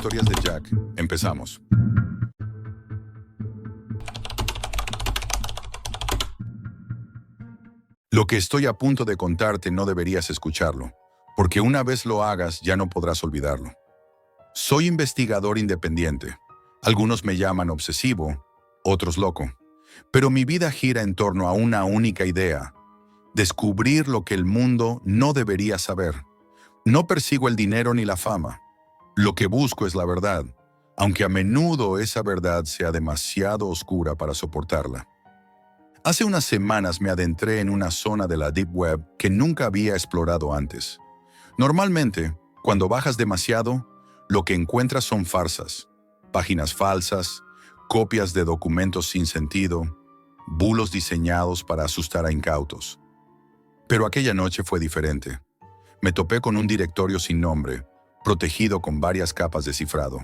Historias de Jack. Empezamos. Lo que estoy a punto de contarte no deberías escucharlo, porque una vez lo hagas ya no podrás olvidarlo. Soy investigador independiente. Algunos me llaman obsesivo, otros loco. Pero mi vida gira en torno a una única idea: descubrir lo que el mundo no debería saber. No persigo el dinero ni la fama. Lo que busco es la verdad, aunque a menudo esa verdad sea demasiado oscura para soportarla. Hace unas semanas me adentré en una zona de la Deep Web que nunca había explorado antes. Normalmente, cuando bajas demasiado, lo que encuentras son farsas, páginas falsas, copias de documentos sin sentido, bulos diseñados para asustar a incautos. Pero aquella noche fue diferente. Me topé con un directorio sin nombre, protegido con varias capas de cifrado.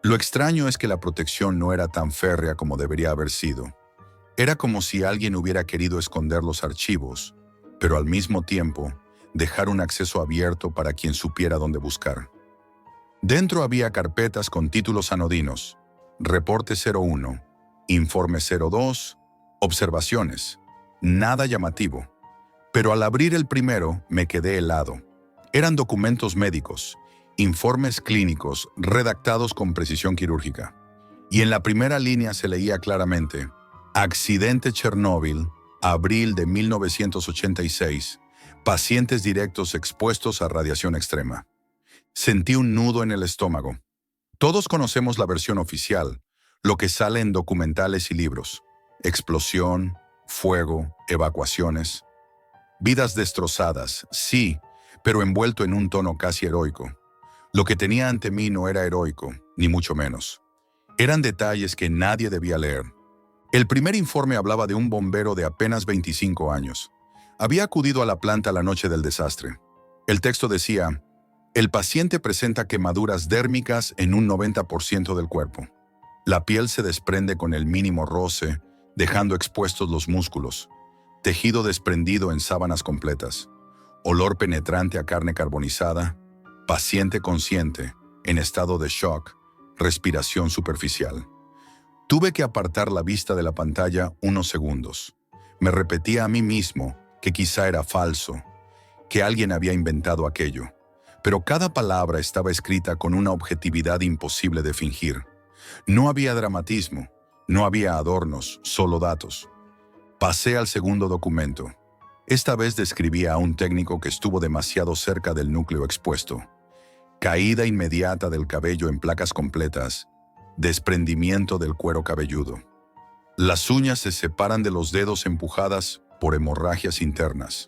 Lo extraño es que la protección no era tan férrea como debería haber sido. Era como si alguien hubiera querido esconder los archivos, pero al mismo tiempo dejar un acceso abierto para quien supiera dónde buscar. Dentro había carpetas con títulos anodinos: Reporte 01, Informe 02, Observaciones. Nada llamativo. Pero al abrir el primero me quedé helado. Eran documentos médicos, informes clínicos redactados con precisión quirúrgica. Y en la primera línea se leía claramente: Accidente Chernóbil, abril de 1986. Pacientes directos expuestos a radiación extrema. Sentí un nudo en el estómago. Todos conocemos la versión oficial, lo que sale en documentales y libros: explosión, fuego, evacuaciones. Vidas destrozadas, sí, pero envuelto en un tono casi heroico. Lo que tenía ante mí no era heroico, ni mucho menos. Eran detalles que nadie debía leer. El primer informe hablaba de un bombero de apenas 25 años. Había acudido a la planta la noche del desastre. El texto decía: el paciente presenta quemaduras dérmicas en un 90% del cuerpo. La piel se desprende con el mínimo roce, dejando expuestos los músculos. Tejido desprendido en sábanas completas. Olor penetrante a carne carbonizada. Paciente consciente, en estado de shock. Respiración superficial. Tuve que apartar la vista de la pantalla unos segundos. Me repetía a mí mismo que quizá era falso, que alguien había inventado aquello. Pero cada palabra estaba escrita con una objetividad imposible de fingir. No había dramatismo, no había adornos, solo datos. Pasé al segundo documento. Esta vez describía a un técnico que estuvo demasiado cerca del núcleo expuesto. Caída inmediata del cabello en placas completas. Desprendimiento del cuero cabelludo. Las uñas se separan de los dedos empujadas por hemorragias internas.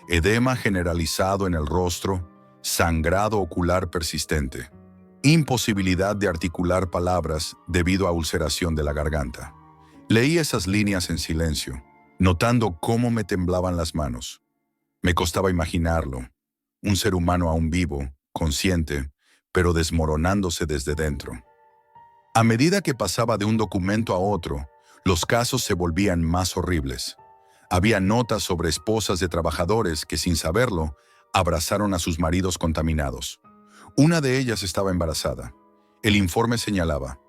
Edema generalizado en el rostro. Sangrado ocular persistente. Imposibilidad de articular palabras debido a ulceración de la garganta. Leí esas líneas en silencio, notando cómo me temblaban las manos. Me costaba imaginarlo. Un ser humano aún vivo, consciente, pero desmoronándose desde dentro. A medida que pasaba de un documento a otro, los casos se volvían más horribles. Había notas sobre esposas de trabajadores que, sin saberlo, abrazaron a sus maridos contaminados. Una de ellas estaba embarazada. El informe señalaba: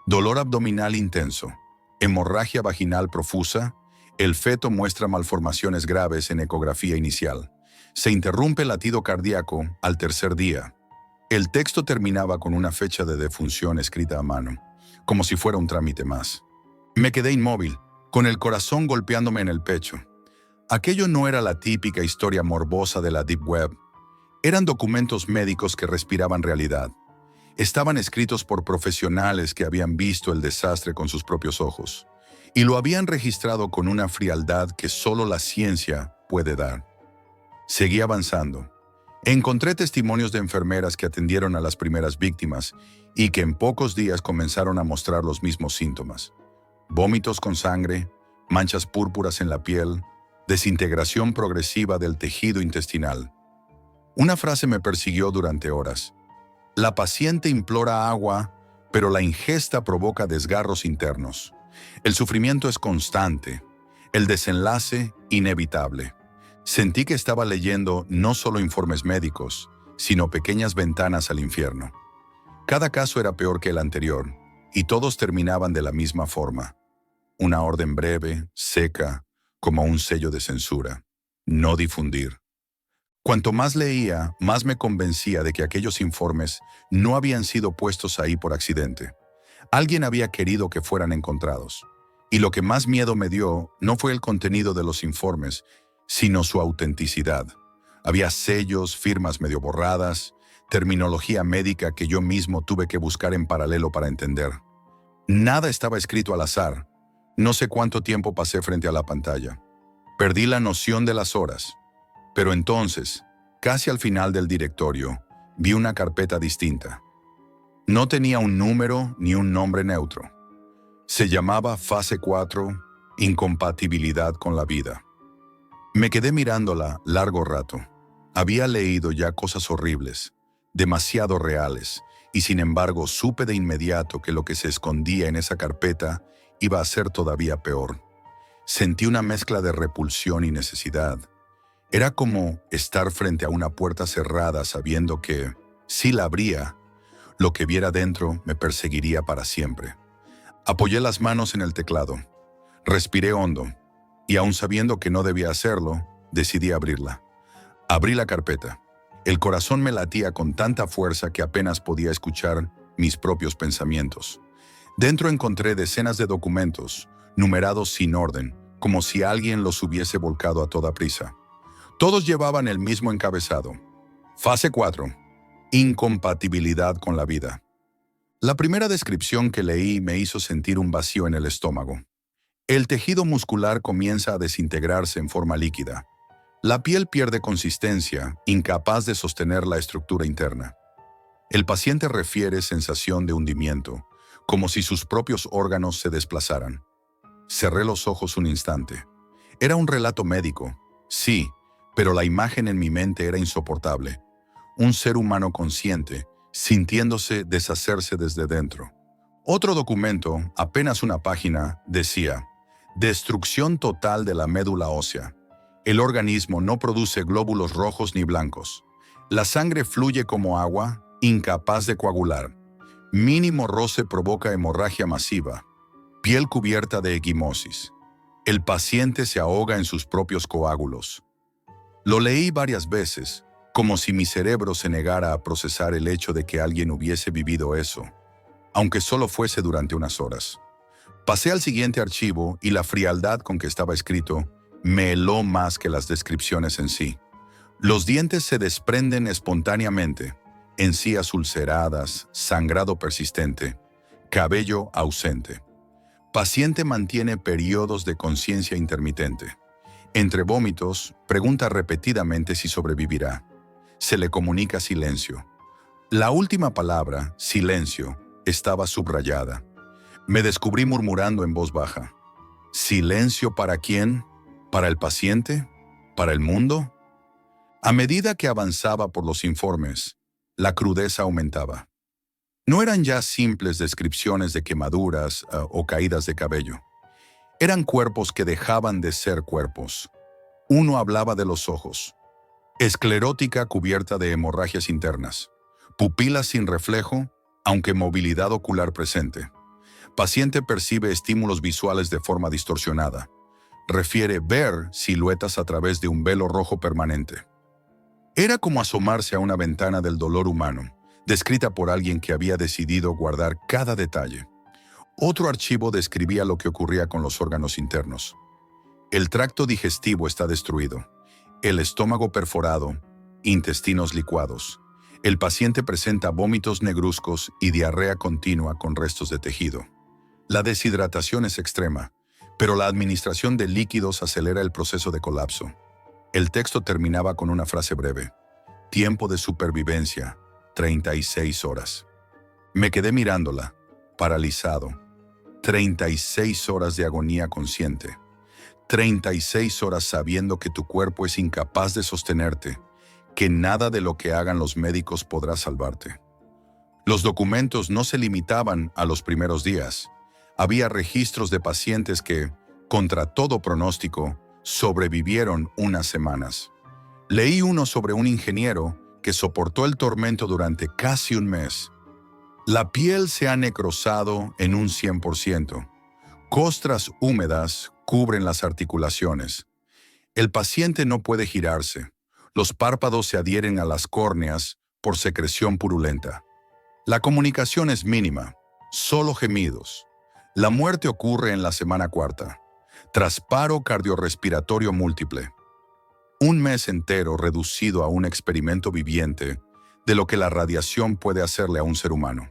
dolor abdominal intenso, hemorragia vaginal profusa, el feto muestra malformaciones graves en ecografía inicial. Se interrumpe el latido cardíaco al tercer día. El texto terminaba con una fecha de defunción escrita a mano, como si fuera un trámite más. Me quedé inmóvil, con el corazón golpeándome en el pecho. Aquello no era la típica historia morbosa de la Deep Web. Eran documentos médicos que respiraban realidad. Estaban escritos por profesionales que habían visto el desastre con sus propios ojos, y lo habían registrado con una frialdad que solo la ciencia puede dar. Seguí avanzando. Encontré testimonios de enfermeras que atendieron a las primeras víctimas y que en pocos días comenzaron a mostrar los mismos síntomas: vómitos con sangre, manchas púrpuras en la piel, desintegración progresiva del tejido intestinal. Una frase me persiguió durante horas: la paciente implora agua, pero la ingesta provoca desgarros internos. El sufrimiento es constante, el desenlace inevitable. Sentí que estaba leyendo no solo informes médicos, sino pequeñas ventanas al infierno. Cada caso era peor que el anterior, y todos terminaban de la misma forma. Una orden breve, seca, como un sello de censura. No difundir. Cuanto más leía, más me convencía de que aquellos informes no habían sido puestos ahí por accidente. Alguien había querido que fueran encontrados. Y lo que más miedo me dio no fue el contenido de los informes, sino su autenticidad. Había sellos, firmas medio borradas, terminología médica que yo mismo tuve que buscar en paralelo para entender. Nada estaba escrito al azar. No sé cuánto tiempo pasé frente a la pantalla. Perdí la noción de las horas. Pero entonces, casi al final del directorio, vi una carpeta distinta. No tenía un número ni un nombre neutro. Se llamaba Fase 4, Incompatibilidad con la vida. Me quedé mirándola largo rato. Había leído ya cosas horribles, demasiado reales, y sin embargo supe de inmediato que lo que se escondía en esa carpeta iba a ser todavía peor. Sentí una mezcla de repulsión y necesidad. Era como estar frente a una puerta cerrada sabiendo que, si la abría, lo que viera dentro me perseguiría para siempre. Apoyé las manos en el teclado, respiré hondo, y aun sabiendo que no debía hacerlo, decidí abrirla. Abrí la carpeta. El corazón me latía con tanta fuerza que apenas podía escuchar mis propios pensamientos. Dentro encontré decenas de documentos, numerados sin orden, como si alguien los hubiese volcado a toda prisa. Todos llevaban el mismo encabezado. Fase 4. Incompatibilidad con la vida. La primera descripción que leí me hizo sentir un vacío en el estómago. El tejido muscular comienza a desintegrarse en forma líquida. La piel pierde consistencia, incapaz de sostener la estructura interna. El paciente refiere sensación de hundimiento, como si sus propios órganos se desplazaran. Cerré los ojos un instante. Era un relato médico, sí, pero la imagen en mi mente era insoportable. Un ser humano consciente, sintiéndose deshacerse desde dentro. Otro documento, apenas una página, decía: destrucción total de la médula ósea. El organismo no produce glóbulos rojos ni blancos. La sangre fluye como agua, incapaz de coagular. Mínimo roce provoca hemorragia masiva. Piel cubierta de equimosis. El paciente se ahoga en sus propios coágulos. Lo leí varias veces, como si mi cerebro se negara a procesar el hecho de que alguien hubiese vivido eso, aunque solo fuese durante unas horas. Pasé al siguiente archivo y la frialdad con que estaba escrito me heló más que las descripciones en sí. Los dientes se desprenden espontáneamente, encías ulceradas, sangrado persistente, cabello ausente. Paciente mantiene periodos de conciencia intermitente. Entre vómitos, pregunta repetidamente si sobrevivirá. Se le comunica silencio. La última palabra, silencio, estaba subrayada. Me descubrí murmurando en voz baja. ¿Silencio para quién? ¿Para el paciente? ¿Para el mundo? A medida que avanzaba por los informes, la crudeza aumentaba. No eran ya simples descripciones de quemaduras o caídas de cabello. Eran cuerpos que dejaban de ser cuerpos. Uno hablaba de los ojos. Esclerótica cubierta de hemorragias internas. Pupilas sin reflejo, aunque movilidad ocular presente. Paciente percibe estímulos visuales de forma distorsionada. Refiere ver siluetas a través de un velo rojo permanente. Era como asomarse a una ventana del dolor humano, descrita por alguien que había decidido guardar cada detalle. Otro archivo describía lo que ocurría con los órganos internos. El tracto digestivo está destruido, el estómago perforado, intestinos licuados. El paciente presenta vómitos negruzcos y diarrea continua con restos de tejido. La deshidratación es extrema, pero la administración de líquidos acelera el proceso de colapso. El texto terminaba con una frase breve. Tiempo de supervivencia, 36 horas. Me quedé mirándola, paralizado. 36 horas de agonía consciente. 36 horas sabiendo que tu cuerpo es incapaz de sostenerte, que nada de lo que hagan los médicos podrá salvarte. Los documentos no se limitaban a los primeros días. Había registros de pacientes que, contra todo pronóstico, sobrevivieron unas semanas. Leí uno sobre un ingeniero que soportó el tormento durante casi un mes. La piel se ha necrosado en un 100%. Costras húmedas cubren las articulaciones. El paciente no puede girarse. Los párpados se adhieren a las córneas por secreción purulenta. La comunicación es mínima, solo gemidos. La muerte ocurre en la semana cuarta, tras paro cardiorrespiratorio múltiple. Un mes entero reducido a un experimento viviente de lo que la radiación puede hacerle a un ser humano.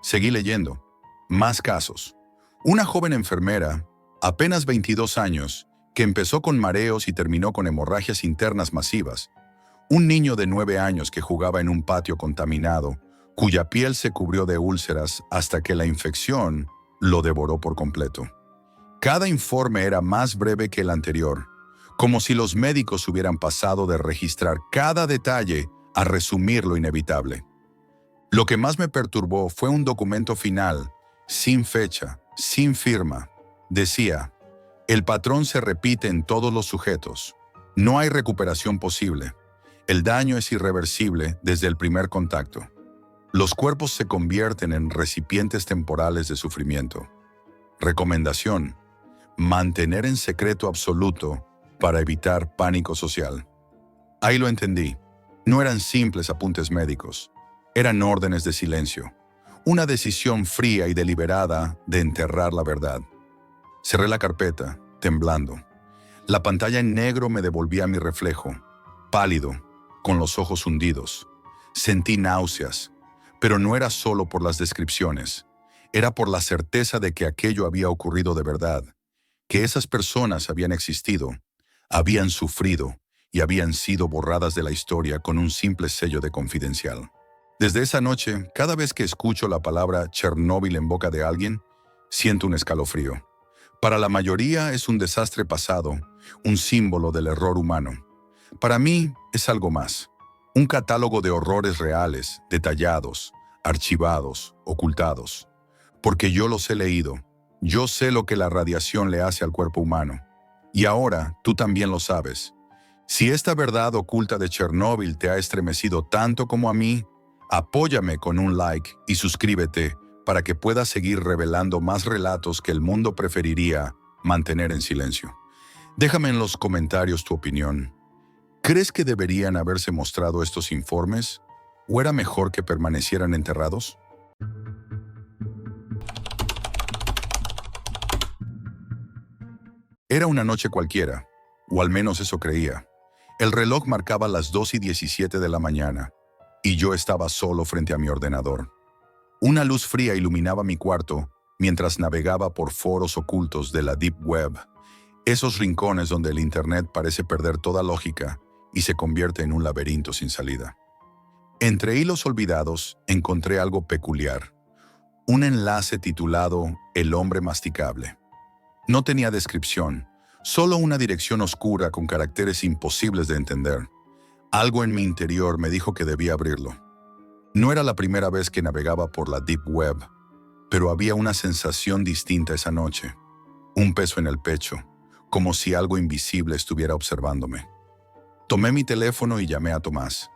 Seguí leyendo. Más casos. Una joven enfermera, apenas 22 años, que empezó con mareos y terminó con hemorragias internas masivas. Un niño de 9 años que jugaba en un patio contaminado, cuya piel se cubrió de úlceras hasta que la infección lo devoró por completo. Cada informe era más breve que el anterior, como si los médicos hubieran pasado de registrar cada detalle a resumir lo inevitable. Lo que más me perturbó fue un documento final, sin fecha, sin firma. Decía: el patrón se repite en todos los sujetos. No hay recuperación posible. El daño es irreversible desde el primer contacto. Los cuerpos se convierten en recipientes temporales de sufrimiento. Recomendación: mantener en secreto absoluto para evitar pánico social. Ahí lo entendí. No eran simples apuntes médicos. Eran órdenes de silencio. Una decisión fría y deliberada de enterrar la verdad. Cerré la carpeta, temblando. La pantalla en negro me devolvía mi reflejo, pálido, con los ojos hundidos. Sentí náuseas, pero no era solo por las descripciones. Era por la certeza de que aquello había ocurrido de verdad, que esas personas habían existido, habían sufrido y habían sido borradas de la historia con un simple sello de confidencial. Desde esa noche, cada vez que escucho la palabra Chernóbil en boca de alguien, siento un escalofrío. Para la mayoría es un desastre pasado, un símbolo del error humano. Para mí es algo más. Un catálogo de horrores reales, detallados, archivados, ocultados. Porque yo los he leído. Yo sé lo que la radiación le hace al cuerpo humano. Y ahora tú también lo sabes. Si esta verdad oculta de Chernóbil te ha estremecido tanto como a mí, apóyame con un like y suscríbete para que puedas seguir revelando más relatos que el mundo preferiría mantener en silencio. Déjame en los comentarios tu opinión. ¿Crees que deberían haberse mostrado estos informes? ¿O era mejor que permanecieran enterrados? Era una noche cualquiera, o al menos eso creía. El reloj marcaba las 2:17 de la mañana, y yo estaba solo frente a mi ordenador. Una luz fría iluminaba mi cuarto mientras navegaba por foros ocultos de la Deep Web, esos rincones donde el Internet parece perder toda lógica y se convierte en un laberinto sin salida. Entre hilos olvidados encontré algo peculiar, un enlace titulado El hombre masticable. No tenía descripción, solo una dirección oscura con caracteres imposibles de entender. Algo en mi interior me dijo que debía abrirlo. No era la primera vez que navegaba por la Deep Web, pero había una sensación distinta esa noche. Un peso en el pecho, como si algo invisible estuviera observándome. Tomé mi teléfono y llamé a Tomás.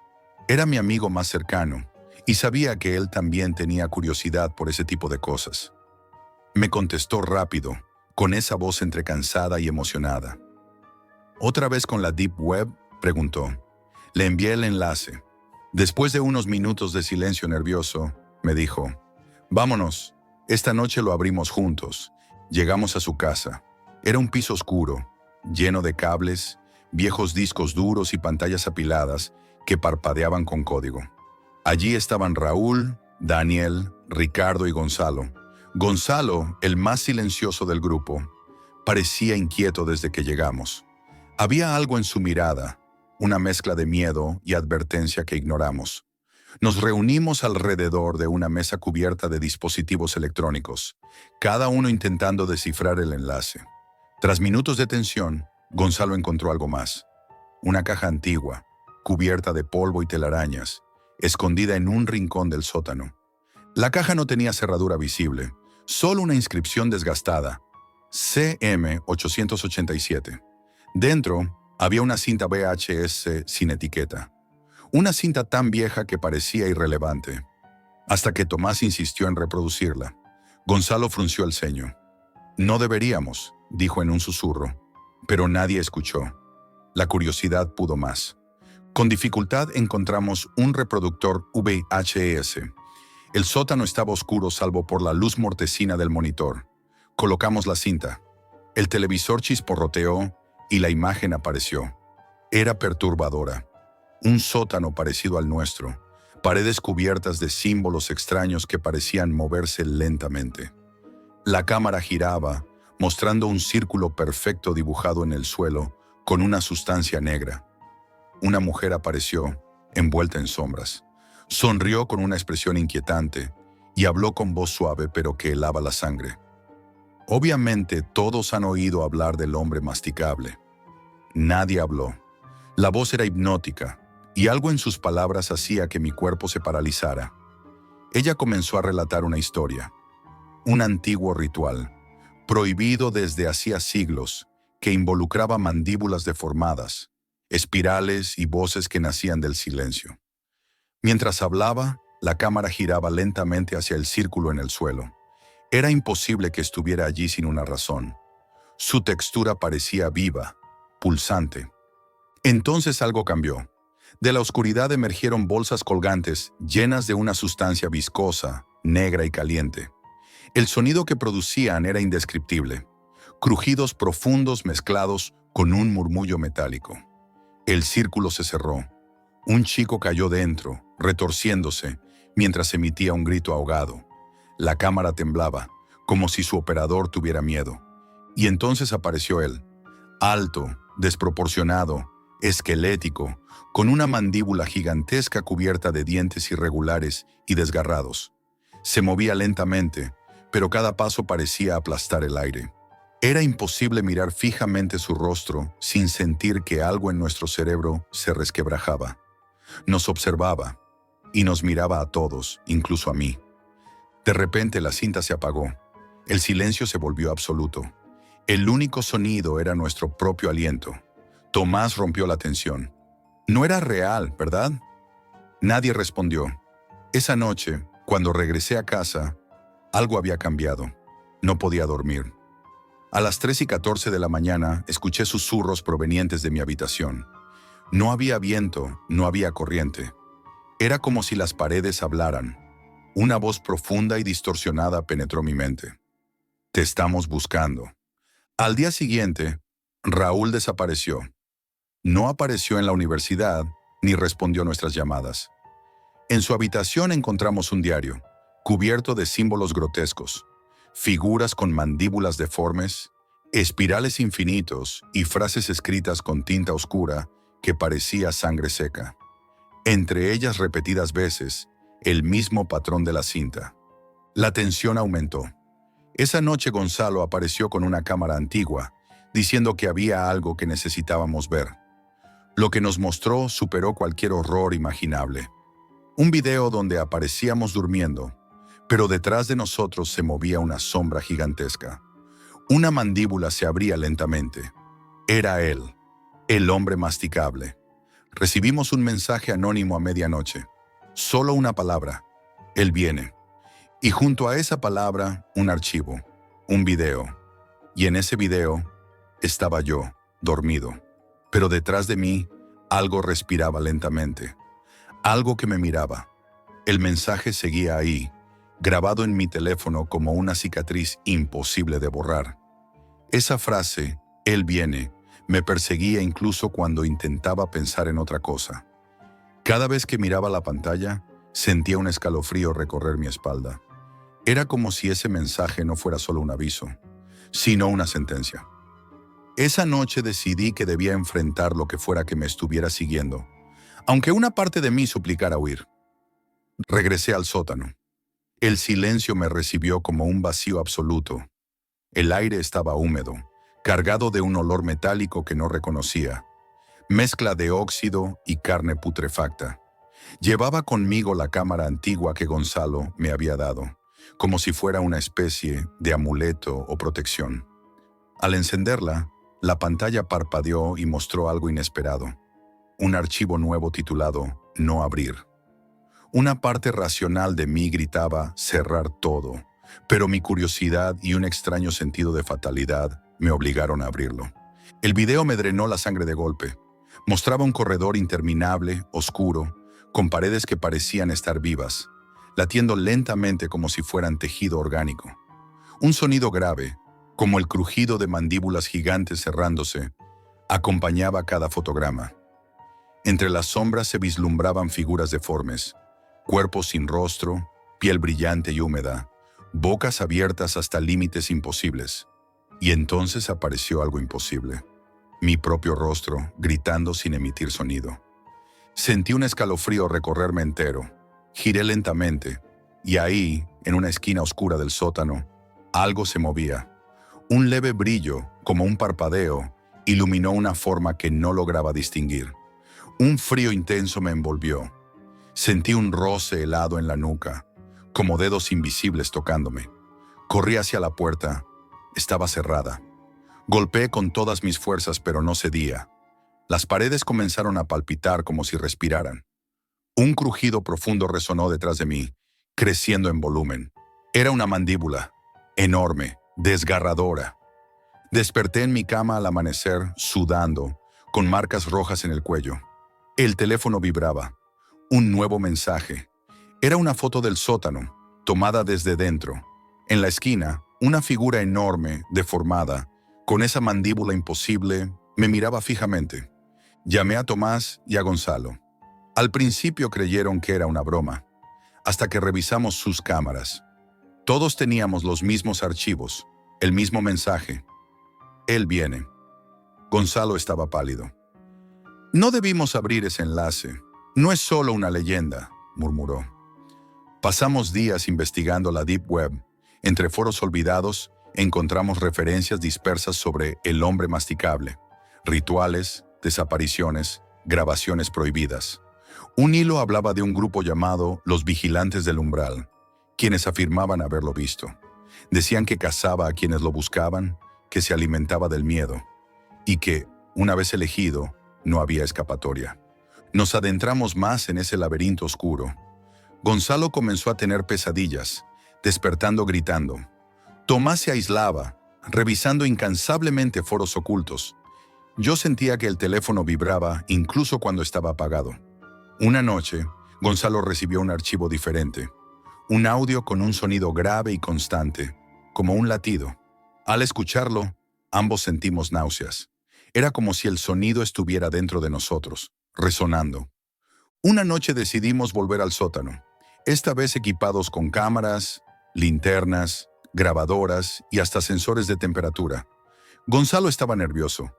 Era mi amigo más cercano, y sabía que él también tenía curiosidad por ese tipo de cosas. Me contestó rápido, con esa voz entre cansada y emocionada. ¿Otra vez con la Deep Web?, preguntó. Le envié el enlace. Después de unos minutos de silencio nervioso, me dijo: vámonos, esta noche lo abrimos juntos. Llegamos a su casa. Era un piso oscuro, lleno de cables, viejos discos duros y pantallas apiladas que parpadeaban con código. Allí estaban Raúl, Daniel, Ricardo y Gonzalo. Gonzalo, el más silencioso del grupo, parecía inquieto desde que llegamos. Había algo en su mirada, una mezcla de miedo y advertencia que ignoramos. Nos reunimos alrededor de una mesa cubierta de dispositivos electrónicos, cada uno intentando descifrar el enlace. Tras minutos de tensión, Gonzalo encontró algo más. Una caja antigua, cubierta de polvo y telarañas, escondida en un rincón del sótano. La caja no tenía cerradura visible, solo una inscripción desgastada: CM887. Dentro había una cinta VHS sin etiqueta. Una cinta tan vieja que parecía irrelevante. hasta que Tomás insistió en reproducirla. Gonzalo frunció el ceño. No deberíamos, dijo en un susurro, pero nadie escuchó. La curiosidad pudo más. Con dificultad encontramos un reproductor VHS. El sótano estaba oscuro salvo por la luz mortecina del monitor. Colocamos la cinta. El televisor chisporroteó y la imagen apareció. Era perturbadora. Un sótano parecido al nuestro, paredes cubiertas de símbolos extraños que parecían moverse lentamente. La cámara giraba, mostrando un círculo perfecto dibujado en el suelo con una sustancia negra. Una mujer apareció, envuelta en sombras. Sonrió con una expresión inquietante y habló con voz suave pero que helaba la sangre. Obviamente todos han oído hablar del hombre masticable. Nadie habló. La voz era hipnótica y algo en sus palabras hacía que mi cuerpo se paralizara. Ella comenzó a relatar una historia, un antiguo ritual, prohibido desde hacía siglos, que involucraba mandíbulas deformadas, espirales y voces que nacían del silencio. Mientras hablaba, la cámara giraba lentamente hacia el círculo en el suelo. Era imposible que estuviera allí sin una razón. Su textura parecía viva, pulsante. Entonces algo cambió. De la oscuridad emergieron bolsas colgantes llenas de una sustancia viscosa, negra y caliente. El sonido que producían era indescriptible. Crujidos profundos mezclados con un murmullo metálico. El círculo se cerró. Un chico cayó dentro, retorciéndose, mientras emitía un grito ahogado. La cámara temblaba, como si su operador tuviera miedo. Y entonces apareció él, alto, desproporcionado, esquelético, con una mandíbula gigantesca cubierta de dientes irregulares y desgarrados. Se movía lentamente, pero cada paso parecía aplastar el aire. Era imposible mirar fijamente su rostro sin sentir que algo en nuestro cerebro se resquebrajaba. Nos observaba y nos miraba a todos, incluso a mí. De repente la cinta se apagó. El silencio se volvió absoluto. El único sonido era nuestro propio aliento. Tomás rompió la tensión. No era real, ¿verdad? Nadie respondió. Esa noche, cuando regresé a casa, algo había cambiado. No podía dormir. A las 3:14 de la mañana, escuché susurros provenientes de mi habitación. No había viento, no había corriente. Era como si las paredes hablaran. Una voz profunda y distorsionada penetró mi mente. Te estamos buscando. Al día siguiente, Raúl desapareció. No apareció en la universidad ni respondió nuestras llamadas. En su habitación encontramos un diario, cubierto de símbolos grotescos, figuras con mandíbulas deformes, espirales infinitos y frases escritas con tinta oscura que parecía sangre seca. Entre ellas repetidas veces, el mismo patrón de la cinta. La tensión aumentó. Esa noche Gonzalo apareció con una cámara antigua, diciendo que había algo que necesitábamos ver. Lo que nos mostró superó cualquier horror imaginable. Un video donde aparecíamos durmiendo, pero detrás de nosotros se movía una sombra gigantesca. Una mandíbula se abría lentamente. Era él, el hombre masticable. Recibimos un mensaje anónimo a medianoche. Solo una palabra. Él viene. Y junto a esa palabra, un archivo, un video. Y en ese video estaba yo, dormido. Pero detrás de mí, algo respiraba lentamente. Algo que me miraba. El mensaje seguía ahí, grabado en mi teléfono como una cicatriz imposible de borrar. Esa frase, él viene, me perseguía incluso cuando intentaba pensar en otra cosa. Cada vez que miraba la pantalla, sentía un escalofrío recorrer mi espalda. Era como si ese mensaje no fuera solo un aviso, sino una sentencia. Esa noche decidí que debía enfrentar lo que fuera que me estuviera siguiendo, aunque una parte de mí suplicara huir. Regresé al sótano. El silencio me recibió como un vacío absoluto. El aire estaba húmedo, cargado de un olor metálico que no reconocía, mezcla de óxido y carne putrefacta. Llevaba conmigo la cámara antigua que Gonzalo me había dado, como si fuera una especie de amuleto o protección. Al encenderla, la pantalla parpadeó y mostró algo inesperado. Un archivo nuevo titulado No abrir. Una parte racional de mí gritaba cerrar todo, pero mi curiosidad y un extraño sentido de fatalidad me obligaron a abrirlo. El video me drenó la sangre de golpe. Mostraba un corredor interminable, oscuro, con paredes que parecían estar vivas, latiendo lentamente como si fueran tejido orgánico. Un sonido grave, como el crujido de mandíbulas gigantes cerrándose, acompañaba cada fotograma. Entre las sombras se vislumbraban figuras deformes, cuerpos sin rostro, piel brillante y húmeda, bocas abiertas hasta límites imposibles. Y entonces apareció algo imposible. Mi propio rostro, gritando sin emitir sonido. Sentí un escalofrío recorrerme entero. Giré lentamente, y ahí, en una esquina oscura del sótano, algo se movía. Un leve brillo, como un parpadeo, iluminó una forma que no lograba distinguir. Un frío intenso me envolvió. Sentí un roce helado en la nuca, como dedos invisibles tocándome. Corrí hacia la puerta. Estaba cerrada. Golpeé con todas mis fuerzas, pero no cedía. Las paredes comenzaron a palpitar como si respiraran. Un crujido profundo resonó detrás de mí, creciendo en volumen. Era una mandíbula, enorme, desgarradora. Desperté en mi cama al amanecer, sudando, con marcas rojas en el cuello. El teléfono vibraba. Un nuevo mensaje. Era una foto del sótano, tomada desde dentro. En la esquina, una figura enorme, deformada, con esa mandíbula imposible, me miraba fijamente. Llamé a Tomás y a Gonzalo. Al principio creyeron que era una broma, hasta que revisamos sus cámaras. Todos teníamos los mismos archivos, el mismo mensaje. Él viene. Gonzalo estaba pálido. No debimos abrir ese enlace. No es solo una leyenda, murmuró. Pasamos días investigando la Deep Web. Entre foros olvidados, encontramos referencias dispersas sobre el hombre masticable, rituales, desapariciones, grabaciones prohibidas. Un hilo hablaba de un grupo llamado los Vigilantes del Umbral, quienes afirmaban haberlo visto. Decían que cazaba a quienes lo buscaban, que se alimentaba del miedo, y que, una vez elegido, no había escapatoria. Nos adentramos más en ese laberinto oscuro. Gonzalo comenzó a tener pesadillas, despertando gritando. Tomás se aislaba, revisando incansablemente foros ocultos. Yo sentía que el teléfono vibraba incluso cuando estaba apagado. Una noche, Gonzalo recibió un archivo diferente. Un audio con un sonido grave y constante, como un latido. Al escucharlo, ambos sentimos náuseas. Era como si el sonido estuviera dentro de nosotros, resonando. Una noche decidimos volver al sótano, esta vez equipados con cámaras, linternas, grabadoras y hasta sensores de temperatura. Gonzalo estaba nervioso,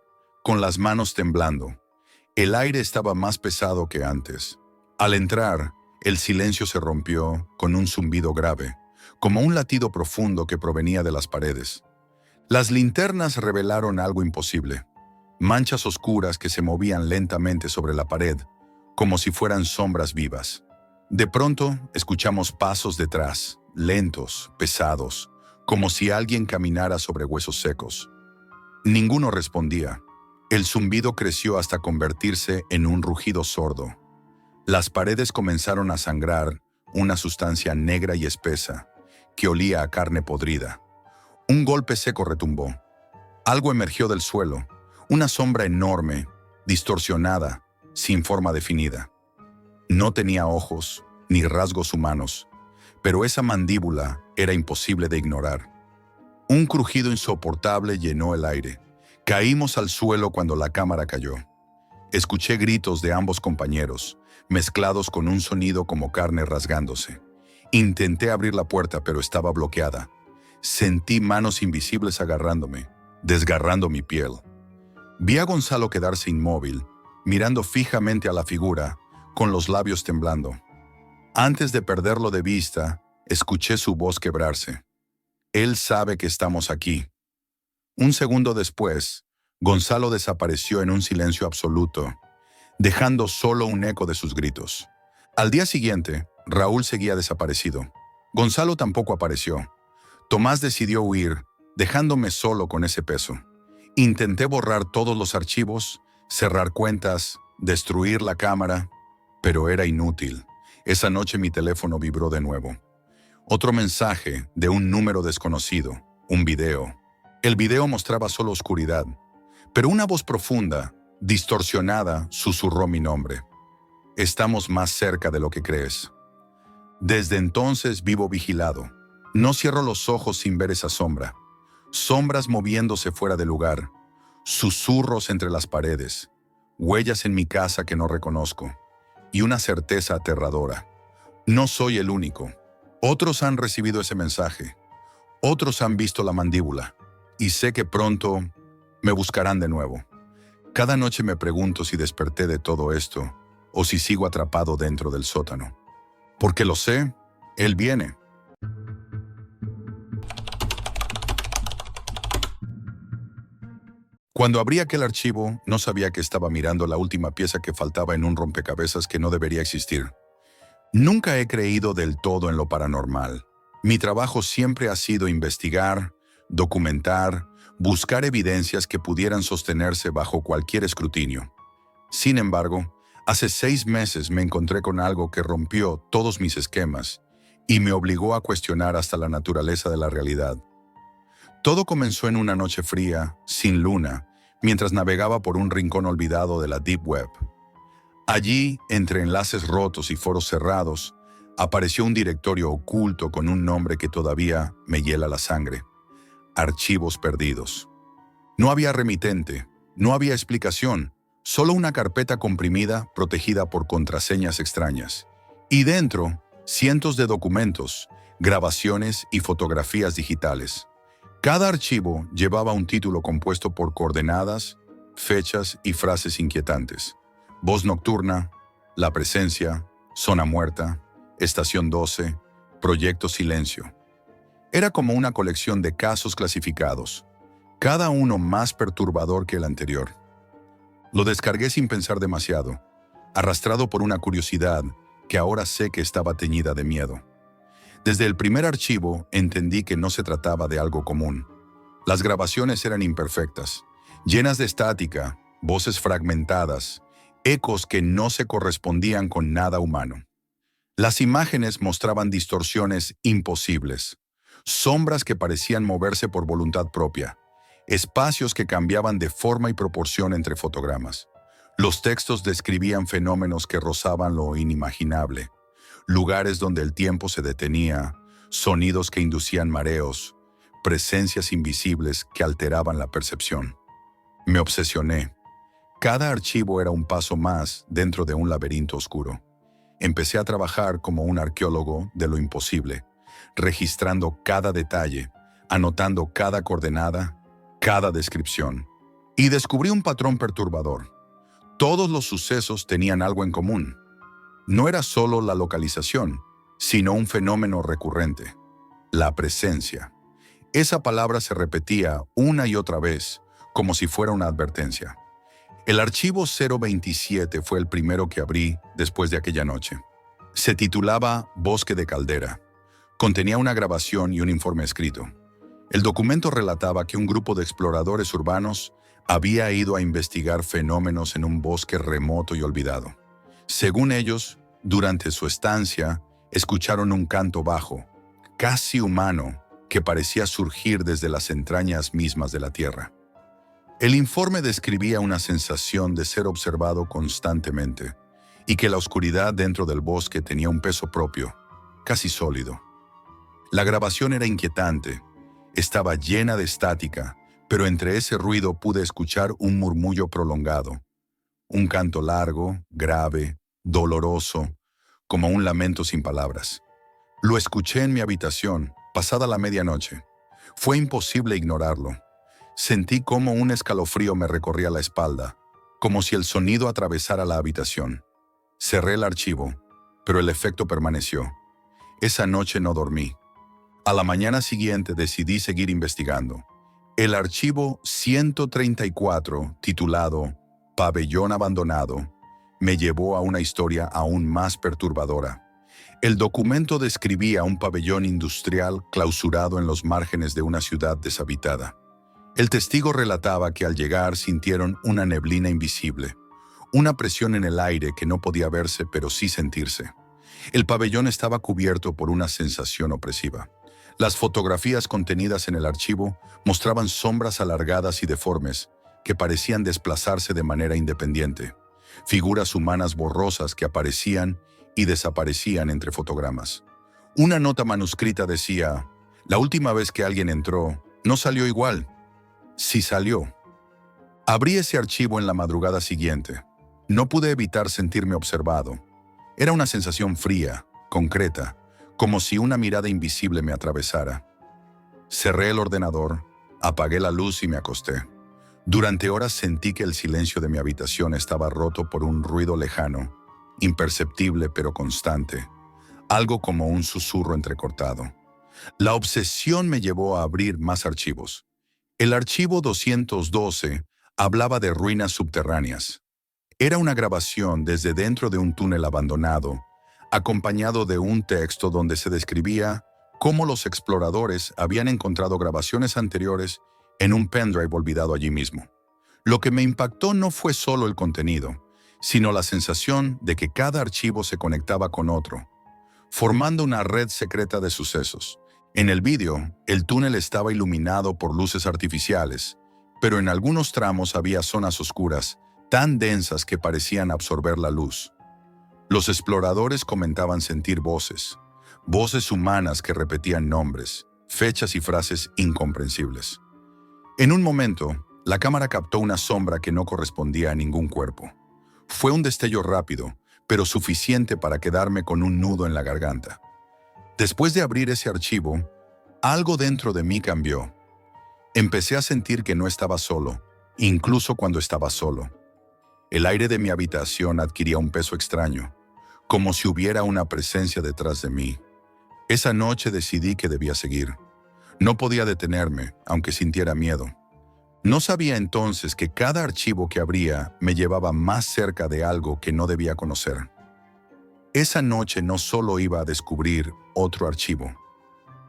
con las manos temblando. El aire estaba más pesado que antes. Al entrar, el silencio se rompió con un zumbido grave, como un latido profundo que provenía de las paredes. Las linternas revelaron algo imposible. Manchas oscuras que se movían lentamente sobre la pared, como si fueran sombras vivas. De pronto, escuchamos pasos detrás, lentos, pesados, como si alguien caminara sobre huesos secos. Ninguno respondía. El zumbido creció hasta convertirse en un rugido sordo. Las paredes comenzaron a sangrar una sustancia negra y espesa, que olía a carne podrida. Un golpe seco retumbó. Algo emergió del suelo, una sombra enorme, distorsionada, sin forma definida. No tenía ojos, ni rasgos humanos, pero esa mandíbula era imposible de ignorar. Un crujido insoportable llenó el aire. Caímos al suelo cuando la cámara cayó. Escuché gritos de ambos compañeros, mezclados con un sonido como carne rasgándose. Intenté abrir la puerta, pero estaba bloqueada. Sentí manos invisibles agarrándome, desgarrando mi piel. Vi a Gonzalo quedarse inmóvil, mirando fijamente a la figura, con los labios temblando. Antes de perderlo de vista, escuché su voz quebrarse. Él sabe que estamos aquí. Un segundo después, Gonzalo desapareció en un silencio absoluto, dejando solo un eco de sus gritos. Al día siguiente, Raúl seguía desaparecido. Gonzalo tampoco apareció. Tomás decidió huir, dejándome solo con ese peso. Intenté borrar todos los archivos, cerrar cuentas, destruir la cámara, pero era inútil. Esa noche mi teléfono vibró de nuevo. Otro mensaje de un número desconocido, un video. El video mostraba solo oscuridad, pero una voz profunda, distorsionada, susurró mi nombre. Estamos más cerca de lo que crees. Desde entonces vivo vigilado. No cierro los ojos sin ver esa sombra. Sombras moviéndose fuera de lugar, susurros entre las paredes, huellas en mi casa que no reconozco, y una certeza aterradora. No soy el único. Otros han recibido ese mensaje. Otros han visto la mandíbula. Y sé que pronto me buscarán de nuevo. Cada noche me pregunto si desperté de todo esto o si sigo atrapado dentro del sótano. Porque lo sé, él viene. Cuando abrí aquel archivo, no sabía que estaba mirando la última pieza que faltaba en un rompecabezas que no debería existir. Nunca he creído del todo en lo paranormal. Mi trabajo siempre ha sido investigar, documentar, buscar evidencias que pudieran sostenerse bajo cualquier escrutinio. Sin embargo, hace 6 meses me encontré con algo que rompió todos mis esquemas y me obligó a cuestionar hasta la naturaleza de la realidad. Todo comenzó en una noche fría, sin luna, mientras navegaba por un rincón olvidado de la Deep Web. Allí, entre enlaces rotos y foros cerrados, apareció un directorio oculto con un nombre que todavía me hiela la sangre. Archivos perdidos. No había remitente, no había explicación, solo una carpeta comprimida protegida por contraseñas extrañas. Y dentro, cientos de documentos, grabaciones y fotografías digitales. Cada archivo llevaba un título compuesto por coordenadas, fechas y frases inquietantes. Voz nocturna, La presencia, Zona muerta, Estación 12, Proyecto Silencio. Era como una colección de casos clasificados, cada uno más perturbador que el anterior. Lo descargué sin pensar demasiado, arrastrado por una curiosidad que ahora sé que estaba teñida de miedo. Desde el primer archivo entendí que no se trataba de algo común. Las grabaciones eran imperfectas, llenas de estática, voces fragmentadas, ecos que no se correspondían con nada humano. Las imágenes mostraban distorsiones imposibles, sombras que parecían moverse por voluntad propia, espacios que cambiaban de forma y proporción entre fotogramas. Los textos describían fenómenos que rozaban lo inimaginable, lugares donde el tiempo se detenía, sonidos que inducían mareos, presencias invisibles que alteraban la percepción. Me obsesioné. Cada archivo era un paso más dentro de un laberinto oscuro. Empecé a trabajar como un arqueólogo de lo imposible, registrando cada detalle, anotando cada coordenada, cada descripción. Y descubrí un patrón perturbador. Todos los sucesos tenían algo en común. No era solo la localización, sino un fenómeno recurrente: la presencia. Esa palabra se repetía una y otra vez, como si fuera una advertencia. El archivo 027 fue el primero que abrí después de aquella noche. Se titulaba Bosque de Caldera. Contenía una grabación y un informe escrito. El documento relataba que un grupo de exploradores urbanos había ido a investigar fenómenos en un bosque remoto y olvidado. Según ellos, durante su estancia, escucharon un canto bajo, casi humano, que parecía surgir desde las entrañas mismas de la tierra. El informe describía una sensación de ser observado constantemente y que la oscuridad dentro del bosque tenía un peso propio, casi sólido. La grabación era inquietante, estaba llena de estática, pero entre ese ruido pude escuchar un murmullo prolongado, un canto largo, grave, doloroso, como un lamento sin palabras. Lo escuché en mi habitación, pasada la medianoche. Fue imposible ignorarlo. Sentí como un escalofrío me recorría la espalda, como si el sonido atravesara la habitación. Cerré el archivo, pero el efecto permaneció. Esa noche no dormí. A la mañana siguiente decidí seguir investigando. El archivo 134, titulado Pabellón Abandonado, me llevó a una historia aún más perturbadora. El documento describía un pabellón industrial clausurado en los márgenes de una ciudad deshabitada. El testigo relataba que al llegar sintieron una neblina invisible, una presión en el aire que no podía verse pero sí sentirse. El pabellón estaba cubierto por una sensación opresiva. Las fotografías contenidas en el archivo mostraban sombras alargadas y deformes que parecían desplazarse de manera independiente, figuras humanas borrosas que aparecían y desaparecían entre fotogramas. Una nota manuscrita decía: «La última vez que alguien entró, no salió igual». Sí salió. Abrí ese archivo en la madrugada siguiente. No pude evitar sentirme observado. Era una sensación fría, concreta, como si una mirada invisible me atravesara. Cerré el ordenador, apagué la luz y me acosté. Durante horas sentí que el silencio de mi habitación estaba roto por un ruido lejano, imperceptible pero constante, algo como un susurro entrecortado. La obsesión me llevó a abrir más archivos. El archivo 212 hablaba de ruinas subterráneas. Era una grabación desde dentro de un túnel abandonado, acompañado de un texto donde se describía cómo los exploradores habían encontrado grabaciones anteriores en un pendrive olvidado allí mismo. Lo que me impactó no fue solo el contenido, sino la sensación de que cada archivo se conectaba con otro, formando una red secreta de sucesos. En el vídeo, el túnel estaba iluminado por luces artificiales, pero en algunos tramos había zonas oscuras, tan densas que parecían absorber la luz. Los exploradores comentaban sentir voces humanas que repetían nombres, fechas y frases incomprensibles. En un momento, la cámara captó una sombra que no correspondía a ningún cuerpo. Fue un destello rápido, pero suficiente para quedarme con un nudo en la garganta. Después de abrir ese archivo, algo dentro de mí cambió. Empecé a sentir que no estaba solo, incluso cuando estaba solo. El aire de mi habitación adquiría un peso extraño, como si hubiera una presencia detrás de mí. Esa noche decidí que debía seguir. No podía detenerme, aunque sintiera miedo. No sabía entonces que cada archivo que abría me llevaba más cerca de algo que no debía conocer. Esa noche no solo iba a descubrir otro archivo,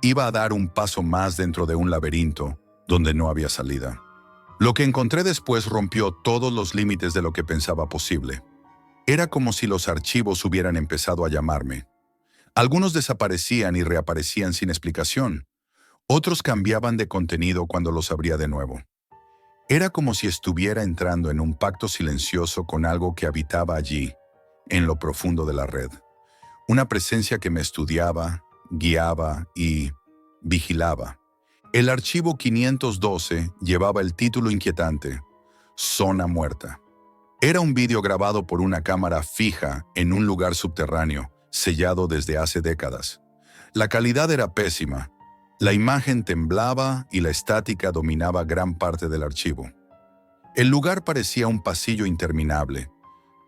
iba a dar un paso más dentro de un laberinto donde no había salida. Lo que encontré después rompió todos los límites de lo que pensaba posible. Era como si los archivos hubieran empezado a llamarme. Algunos desaparecían y reaparecían sin explicación. Otros cambiaban de contenido cuando los abría de nuevo. Era como si estuviera entrando en un pacto silencioso con algo que habitaba allí, en lo profundo de la red. Una presencia que me estudiaba, guiaba y vigilaba. El archivo 512 llevaba el título inquietante: Zona Muerta. Era un vídeo grabado por una cámara fija en un lugar subterráneo, sellado desde hace décadas. La calidad era pésima. La imagen temblaba y la estática dominaba gran parte del archivo. El lugar parecía un pasillo interminable,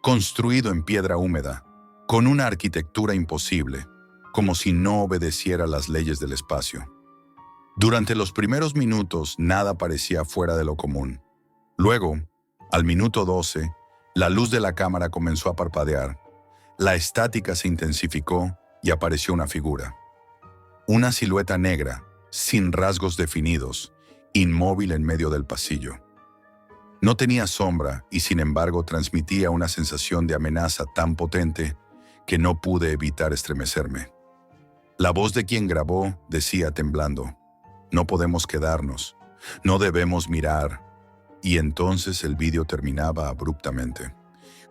construido en piedra húmeda, con una arquitectura imposible, como si no obedeciera las leyes del espacio. Durante los primeros minutos nada parecía fuera de lo común. Luego, al minuto 12, la luz de la cámara comenzó a parpadear. La estática se intensificó y apareció una figura. Una silueta negra, sin rasgos definidos, inmóvil en medio del pasillo. No tenía sombra y sin embargo transmitía una sensación de amenaza tan potente que no pude evitar estremecerme. La voz de quien grabó decía temblando: «No podemos quedarnos, no debemos mirar». Y entonces el vídeo terminaba abruptamente.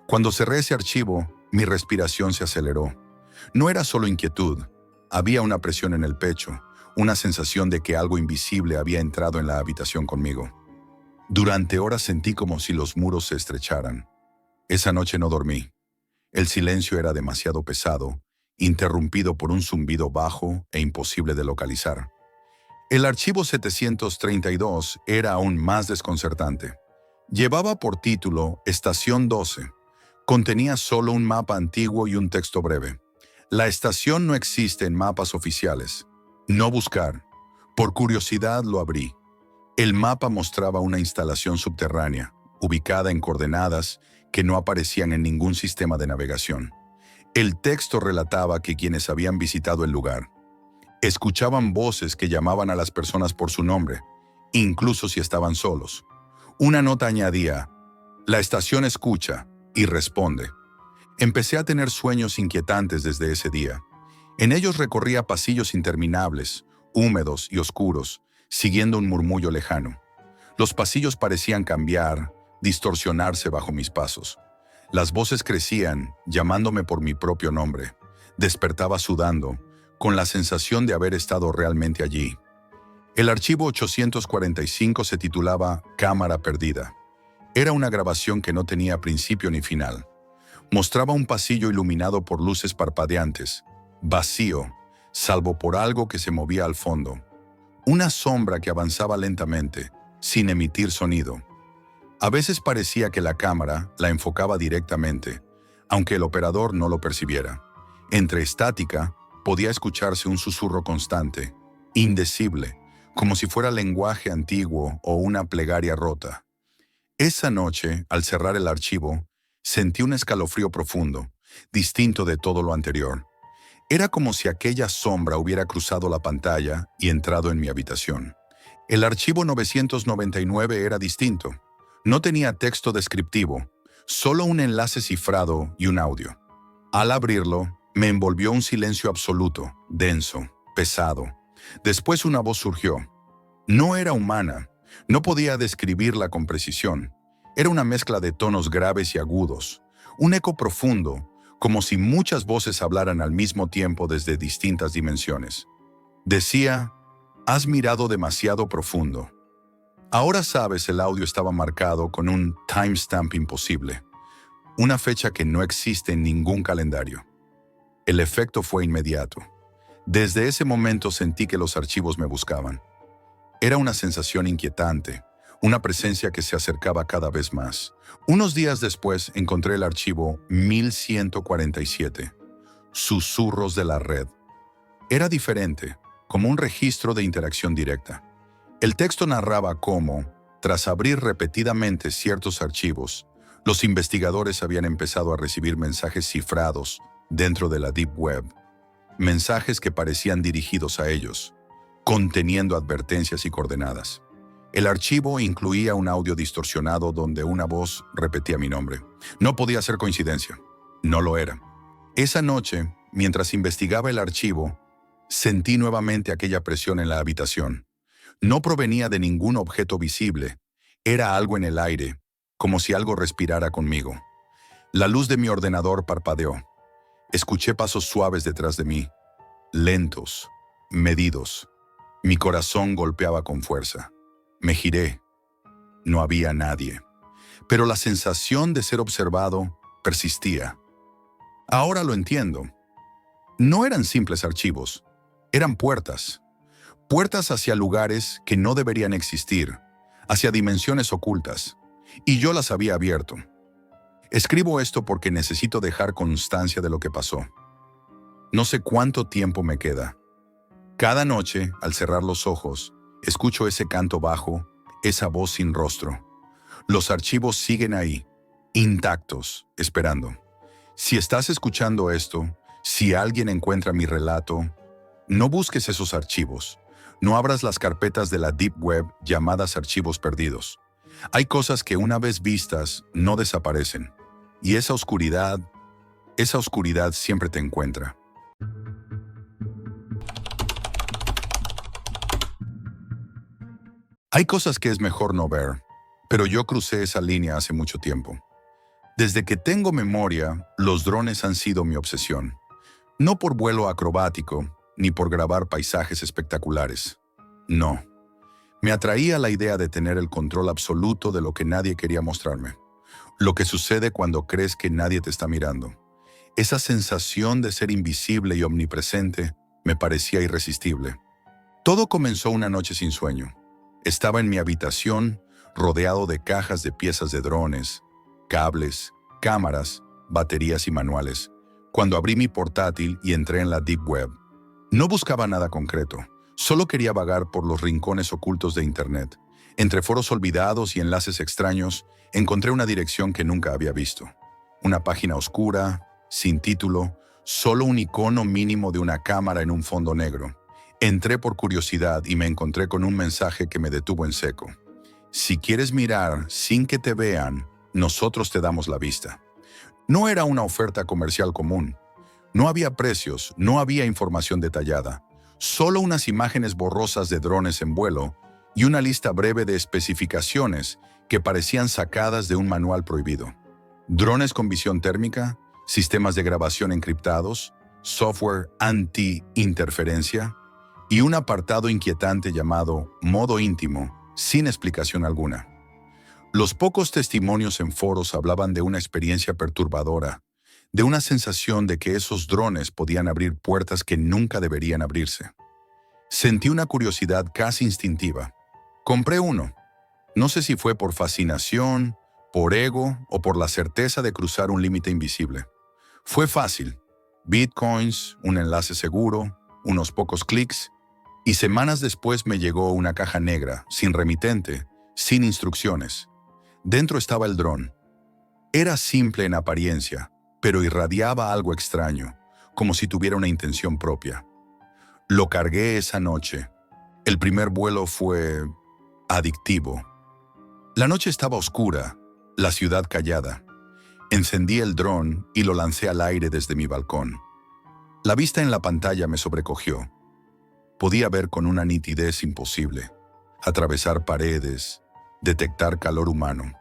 Cuando cerré ese archivo, mi respiración se aceleró. No era solo inquietud, había una presión en el pecho, una sensación de que algo invisible había entrado en la habitación conmigo. Durante horas sentí como si los muros se estrecharan. Esa noche no dormí. El silencio era demasiado pesado, interrumpido por un zumbido bajo e imposible de localizar. El archivo 732 era aún más desconcertante. Llevaba por título Estación 12. Contenía solo un mapa antiguo y un texto breve. La estación no existe en mapas oficiales. No buscar. Por curiosidad lo abrí. El mapa mostraba una instalación subterránea, ubicada en coordenadas que no aparecían en ningún sistema de navegación. El texto relataba que quienes habían visitado el lugar escuchaban voces que llamaban a las personas por su nombre, incluso si estaban solos. Una nota añadía: «La estación escucha y responde». Empecé a tener sueños inquietantes desde ese día. En ellos recorría pasillos interminables, húmedos y oscuros, siguiendo un murmullo lejano. Los pasillos parecían cambiar, distorsionarse bajo mis pasos. Las voces crecían, llamándome por mi propio nombre. Despertaba sudando, con la sensación de haber estado realmente allí. El archivo 845 se titulaba Cámara Perdida. Era una grabación que no tenía principio ni final. Mostraba un pasillo iluminado por luces parpadeantes, vacío, salvo por algo que se movía al fondo. Una sombra que avanzaba lentamente, sin emitir sonido. A veces parecía que la cámara la enfocaba directamente, aunque el operador no lo percibiera. Entre estática, podía escucharse un susurro constante, indecible, como si fuera lenguaje antiguo o una plegaria rota. Esa noche, al cerrar el archivo, sentí un escalofrío profundo, distinto de todo lo anterior. Era como si aquella sombra hubiera cruzado la pantalla y entrado en mi habitación. El archivo 999 era distinto. No tenía texto descriptivo, solo un enlace cifrado y un audio. Al abrirlo, me envolvió un silencio absoluto, denso, pesado. Después una voz surgió. No era humana, no podía describirla con precisión. Era una mezcla de tonos graves y agudos, un eco profundo, como si muchas voces hablaran al mismo tiempo desde distintas dimensiones. Decía, has mirado demasiado profundo. Ahora sabes, el audio estaba marcado con un timestamp imposible, una fecha que no existe en ningún calendario. El efecto fue inmediato. Desde ese momento sentí que los archivos me buscaban. Era una sensación inquietante, una presencia que se acercaba cada vez más. Unos días después encontré el archivo 1147, Susurros de la Red. Era diferente, como un registro de interacción directa. El texto narraba cómo, tras abrir repetidamente ciertos archivos, los investigadores habían empezado a recibir mensajes cifrados dentro de la Deep Web, mensajes que parecían dirigidos a ellos, conteniendo advertencias y coordenadas. El archivo incluía un audio distorsionado donde una voz repetía mi nombre. No podía ser coincidencia. No lo era. Esa noche, mientras investigaba el archivo, sentí nuevamente aquella presión en la habitación. No provenía de ningún objeto visible. Era algo en el aire, como si algo respirara conmigo. La luz de mi ordenador parpadeó. Escuché pasos suaves detrás de mí, lentos, medidos. Mi corazón golpeaba con fuerza. Me giré. No había nadie. Pero la sensación de ser observado persistía. Ahora lo entiendo. No eran simples archivos. Eran puertas. Puertas hacia lugares que no deberían existir, hacia dimensiones ocultas. Y yo las había abierto. Escribo esto porque necesito dejar constancia de lo que pasó. No sé cuánto tiempo me queda. Cada noche, al cerrar los ojos, escucho ese canto bajo, esa voz sin rostro. Los archivos siguen ahí, intactos, esperando. Si estás escuchando esto, si alguien encuentra mi relato, no busques esos archivos. No abras las carpetas de la Deep Web llamadas archivos perdidos. Hay cosas que una vez vistas no desaparecen. Y esa oscuridad siempre te encuentra. Hay cosas que es mejor no ver, pero yo crucé esa línea hace mucho tiempo. Desde que tengo memoria, los drones han sido mi obsesión. No por vuelo acrobático, ni por grabar paisajes espectaculares. No. Me atraía la idea de tener el control absoluto de lo que nadie quería mostrarme. Lo que sucede cuando crees que nadie te está mirando. Esa sensación de ser invisible y omnipresente me parecía irresistible. Todo comenzó una noche sin sueño. Estaba en mi habitación, rodeado de cajas de piezas de drones, cables, cámaras, baterías y manuales, cuando abrí mi portátil y entré en la Deep Web. No buscaba nada concreto, solo quería vagar por los rincones ocultos de Internet. Entre foros olvidados y enlaces extraños, encontré una dirección que nunca había visto. Una página oscura, sin título, solo un icono mínimo de una cámara en un fondo negro. Entré por curiosidad y me encontré con un mensaje que me detuvo en seco. Si quieres mirar sin que te vean, nosotros te damos la vista. No era una oferta comercial común. No había precios, no había información detallada, solo unas imágenes borrosas de drones en vuelo y una lista breve de especificaciones que parecían sacadas de un manual prohibido. Drones con visión térmica, sistemas de grabación encriptados, software anti-interferencia y un apartado inquietante llamado modo íntimo, sin explicación alguna. Los pocos testimonios en foros hablaban de una experiencia perturbadora, de una sensación de que esos drones podían abrir puertas que nunca deberían abrirse. Sentí una curiosidad casi instintiva. Compré uno. No sé si fue por fascinación, por ego o por la certeza de cruzar un límite invisible. Fue fácil. Bitcoins, un enlace seguro, unos pocos clics, y semanas después me llegó una caja negra, sin remitente, sin instrucciones. Dentro estaba el dron. Era simple en apariencia, pero irradiaba algo extraño, como si tuviera una intención propia. Lo cargué esa noche. El primer vuelo fue adictivo. La noche estaba oscura, la ciudad callada. Encendí el dron y lo lancé al aire desde mi balcón. La vista en la pantalla me sobrecogió. Podía ver con una nitidez imposible, atravesar paredes, detectar calor humano.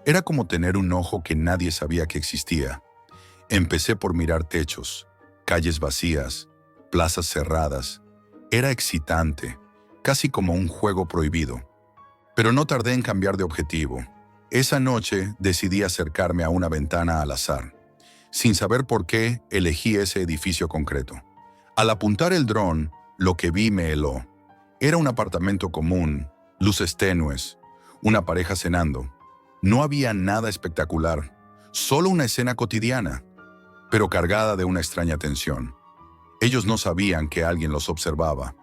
Era como tener un ojo que nadie sabía que existía. Empecé por mirar techos, calles vacías, plazas cerradas. Era excitante, casi como un juego prohibido. Pero no tardé en cambiar de objetivo. Esa noche decidí acercarme a una ventana al azar. Sin saber por qué, elegí ese edificio concreto. Al apuntar el dron, lo que vi me heló. Era un apartamento común, luces tenues, una pareja cenando. No había nada espectacular, solo una escena cotidiana, pero cargada de una extraña tensión. Ellos no sabían que alguien los observaba.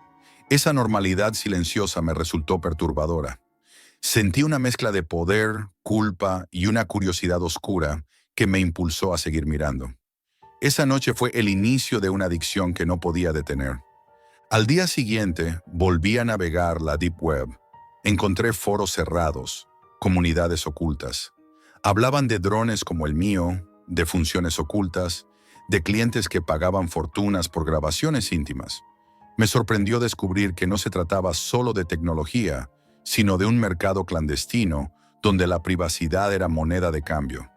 Esa normalidad silenciosa me resultó perturbadora. Sentí una mezcla de poder, culpa y una curiosidad oscura que me impulsó a seguir mirando. Esa noche fue el inicio de una adicción que no podía detener. Al día siguiente, volví a navegar la Deep Web. Encontré foros cerrados, comunidades ocultas. Hablaban de drones como el mío, de funciones ocultas, de clientes que pagaban fortunas por grabaciones íntimas. Me sorprendió descubrir que no se trataba solo de tecnología, sino de un mercado clandestino donde la privacidad era moneda de cambio.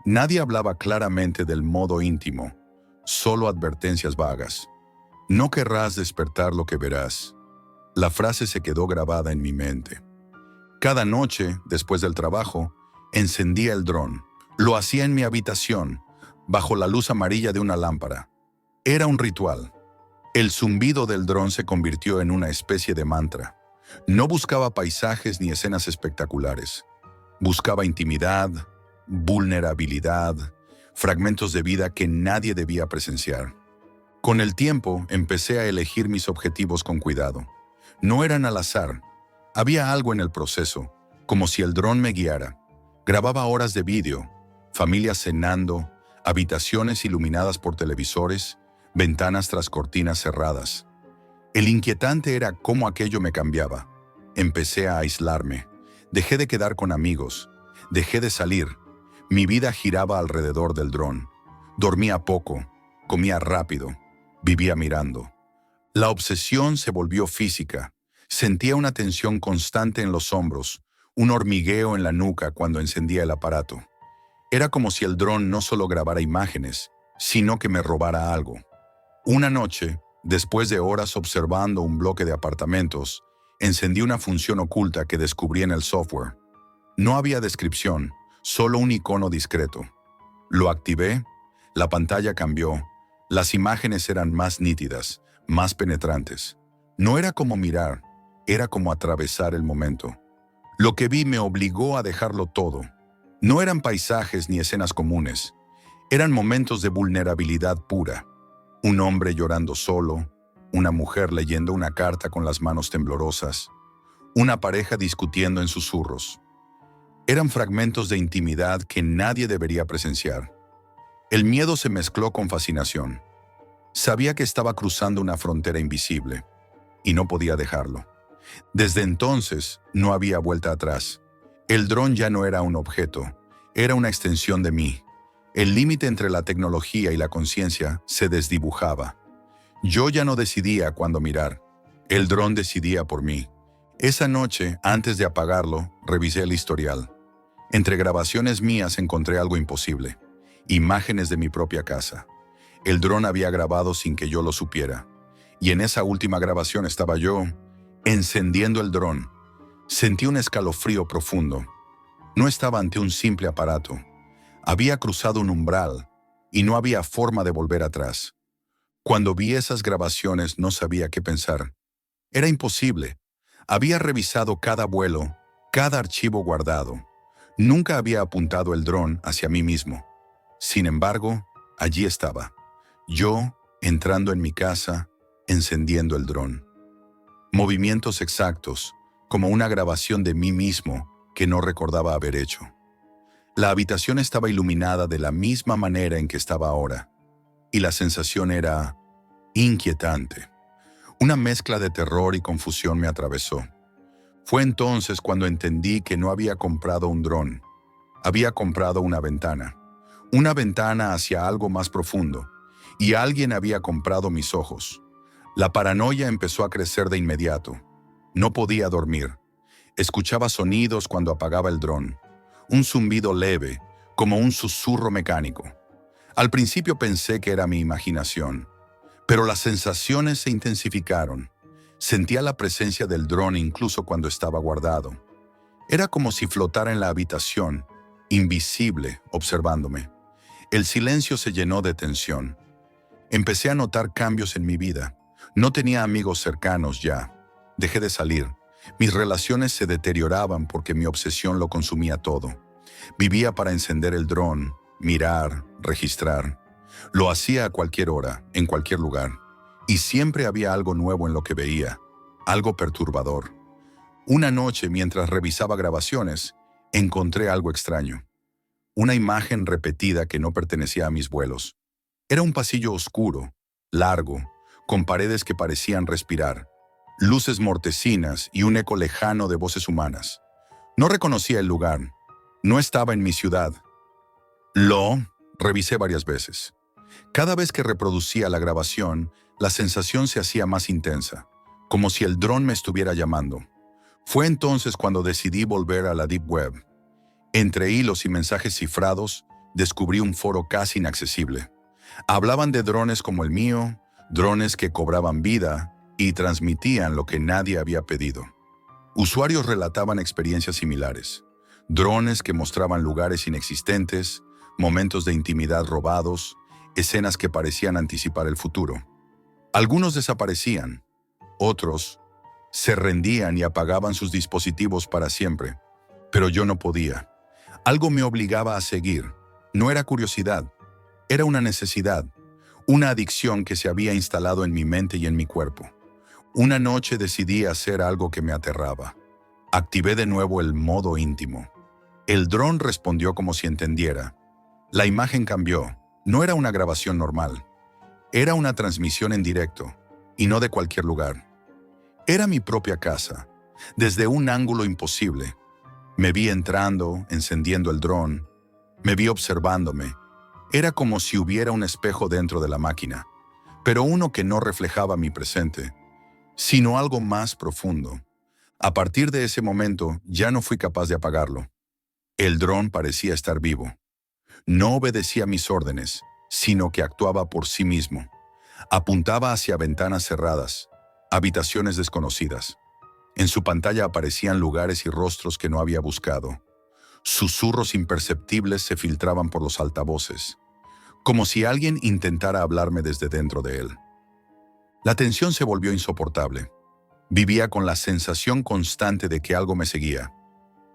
Nadie hablaba claramente del modo íntimo, solo advertencias vagas. No querrás despertar lo que verás. La frase se quedó grabada en mi mente. Cada noche, después del trabajo, encendía el dron. Lo hacía en mi habitación, bajo la luz amarilla de una lámpara. Era un ritual. El zumbido del dron se convirtió en una especie de mantra. No buscaba paisajes ni escenas espectaculares. Buscaba intimidad, vulnerabilidad, fragmentos de vida que nadie debía presenciar. Con el tiempo, empecé a elegir mis objetivos con cuidado. No eran al azar. Había algo en el proceso, como si el dron me guiara. Grababa horas de vídeo, familias cenando, habitaciones iluminadas por televisores, ventanas tras cortinas cerradas. El inquietante era cómo aquello me cambiaba. Empecé a aislarme. Dejé de quedar con amigos. Dejé de salir. Mi vida giraba alrededor del dron. Dormía poco. Comía rápido. Vivía mirando. La obsesión se volvió física. Sentía una tensión constante en los hombros, un hormigueo en la nuca cuando encendía el aparato. Era como si el dron no solo grabara imágenes, sino que me robara algo. Una noche, después de horas observando un bloque de apartamentos, encendí una función oculta que descubrí en el software. No había descripción, solo un icono discreto. Lo activé, la pantalla cambió, las imágenes eran más nítidas, más penetrantes. No era como mirar, era como atravesar el momento. Lo que vi me obligó a dejarlo todo. No eran paisajes ni escenas comunes, eran momentos de vulnerabilidad pura. Un hombre llorando solo, una mujer leyendo una carta con las manos temblorosas, una pareja discutiendo en susurros. Eran fragmentos de intimidad que nadie debería presenciar. El miedo se mezcló con fascinación. Sabía que estaba cruzando una frontera invisible, y no podía dejarlo. Desde entonces, no había vuelta atrás. El dron ya no era un objeto, era una extensión de mí. El límite entre la tecnología y la conciencia se desdibujaba. Yo ya no decidía cuándo mirar. El dron decidía por mí. Esa noche, antes de apagarlo, revisé el historial. Entre grabaciones mías encontré algo imposible. Imágenes de mi propia casa. El dron había grabado sin que yo lo supiera. Y en esa última grabación estaba yo, encendiendo el dron. Sentí un escalofrío profundo. No estaba ante un simple aparato. Había cruzado un umbral y no había forma de volver atrás. Cuando vi esas grabaciones no sabía qué pensar. Era imposible. Había revisado cada vuelo, cada archivo guardado. Nunca había apuntado el dron hacia mí mismo. Sin embargo, allí estaba. Yo, entrando en mi casa, encendiendo el dron. Movimientos exactos, como una grabación de mí mismo que no recordaba haber hecho. La habitación estaba iluminada de la misma manera en que estaba ahora, y la sensación era inquietante. Una mezcla de terror y confusión me atravesó. Fue entonces cuando entendí que no había comprado un dron. Había comprado una ventana hacia algo más profundo, y alguien había comprado mis ojos. La paranoia empezó a crecer de inmediato. No podía dormir. Escuchaba sonidos cuando apagaba el dron. Un zumbido leve, como un susurro mecánico. Al principio pensé que era mi imaginación, pero las sensaciones se intensificaron. Sentía la presencia del dron incluso cuando estaba guardado. Era como si flotara en la habitación, invisible, observándome. El silencio se llenó de tensión. Empecé a notar cambios en mi vida. No tenía amigos cercanos ya. Dejé de salir. Mis relaciones se deterioraban porque mi obsesión lo consumía todo. Vivía para encender el dron, mirar, registrar. Lo hacía a cualquier hora, en cualquier lugar. Y siempre había algo nuevo en lo que veía, algo perturbador. Una noche, mientras revisaba grabaciones, encontré algo extraño. Una imagen repetida que no pertenecía a mis vuelos. Era un pasillo oscuro, largo, con paredes que parecían respirar, luces mortecinas y un eco lejano de voces humanas. No reconocía el lugar. No estaba en mi ciudad. Lo revisé varias veces. Cada vez que reproducía la grabación, la sensación se hacía más intensa, como si el dron me estuviera llamando. Fue entonces cuando decidí volver a la Deep Web. Entre hilos y mensajes cifrados, descubrí un foro casi inaccesible. Hablaban de drones como el mío, drones que cobraban vida y transmitían lo que nadie había pedido. Usuarios relataban experiencias similares. Drones que mostraban lugares inexistentes, momentos de intimidad robados, escenas que parecían anticipar el futuro. Algunos desaparecían, otros se rendían y apagaban sus dispositivos para siempre. Pero yo no podía. Algo me obligaba a seguir. No era curiosidad, era una necesidad, una adicción que se había instalado en mi mente y en mi cuerpo. Una noche decidí hacer algo que me aterraba. Activé de nuevo el modo íntimo. El dron respondió como si entendiera. La imagen cambió. No era una grabación normal. Era una transmisión en directo, y no de cualquier lugar. Era mi propia casa, desde un ángulo imposible. Me vi entrando, encendiendo el dron. Me vi observándome. Era como si hubiera un espejo dentro de la máquina, pero uno que no reflejaba mi presente, sino algo más profundo. A partir de ese momento, ya no fui capaz de apagarlo. El dron parecía estar vivo. No obedecía mis órdenes, sino que actuaba por sí mismo. Apuntaba hacia ventanas cerradas, habitaciones desconocidas. En su pantalla aparecían lugares y rostros que no había buscado. Susurros imperceptibles se filtraban por los altavoces, como si alguien intentara hablarme desde dentro de él. La tensión se volvió insoportable. Vivía con la sensación constante de que algo me seguía.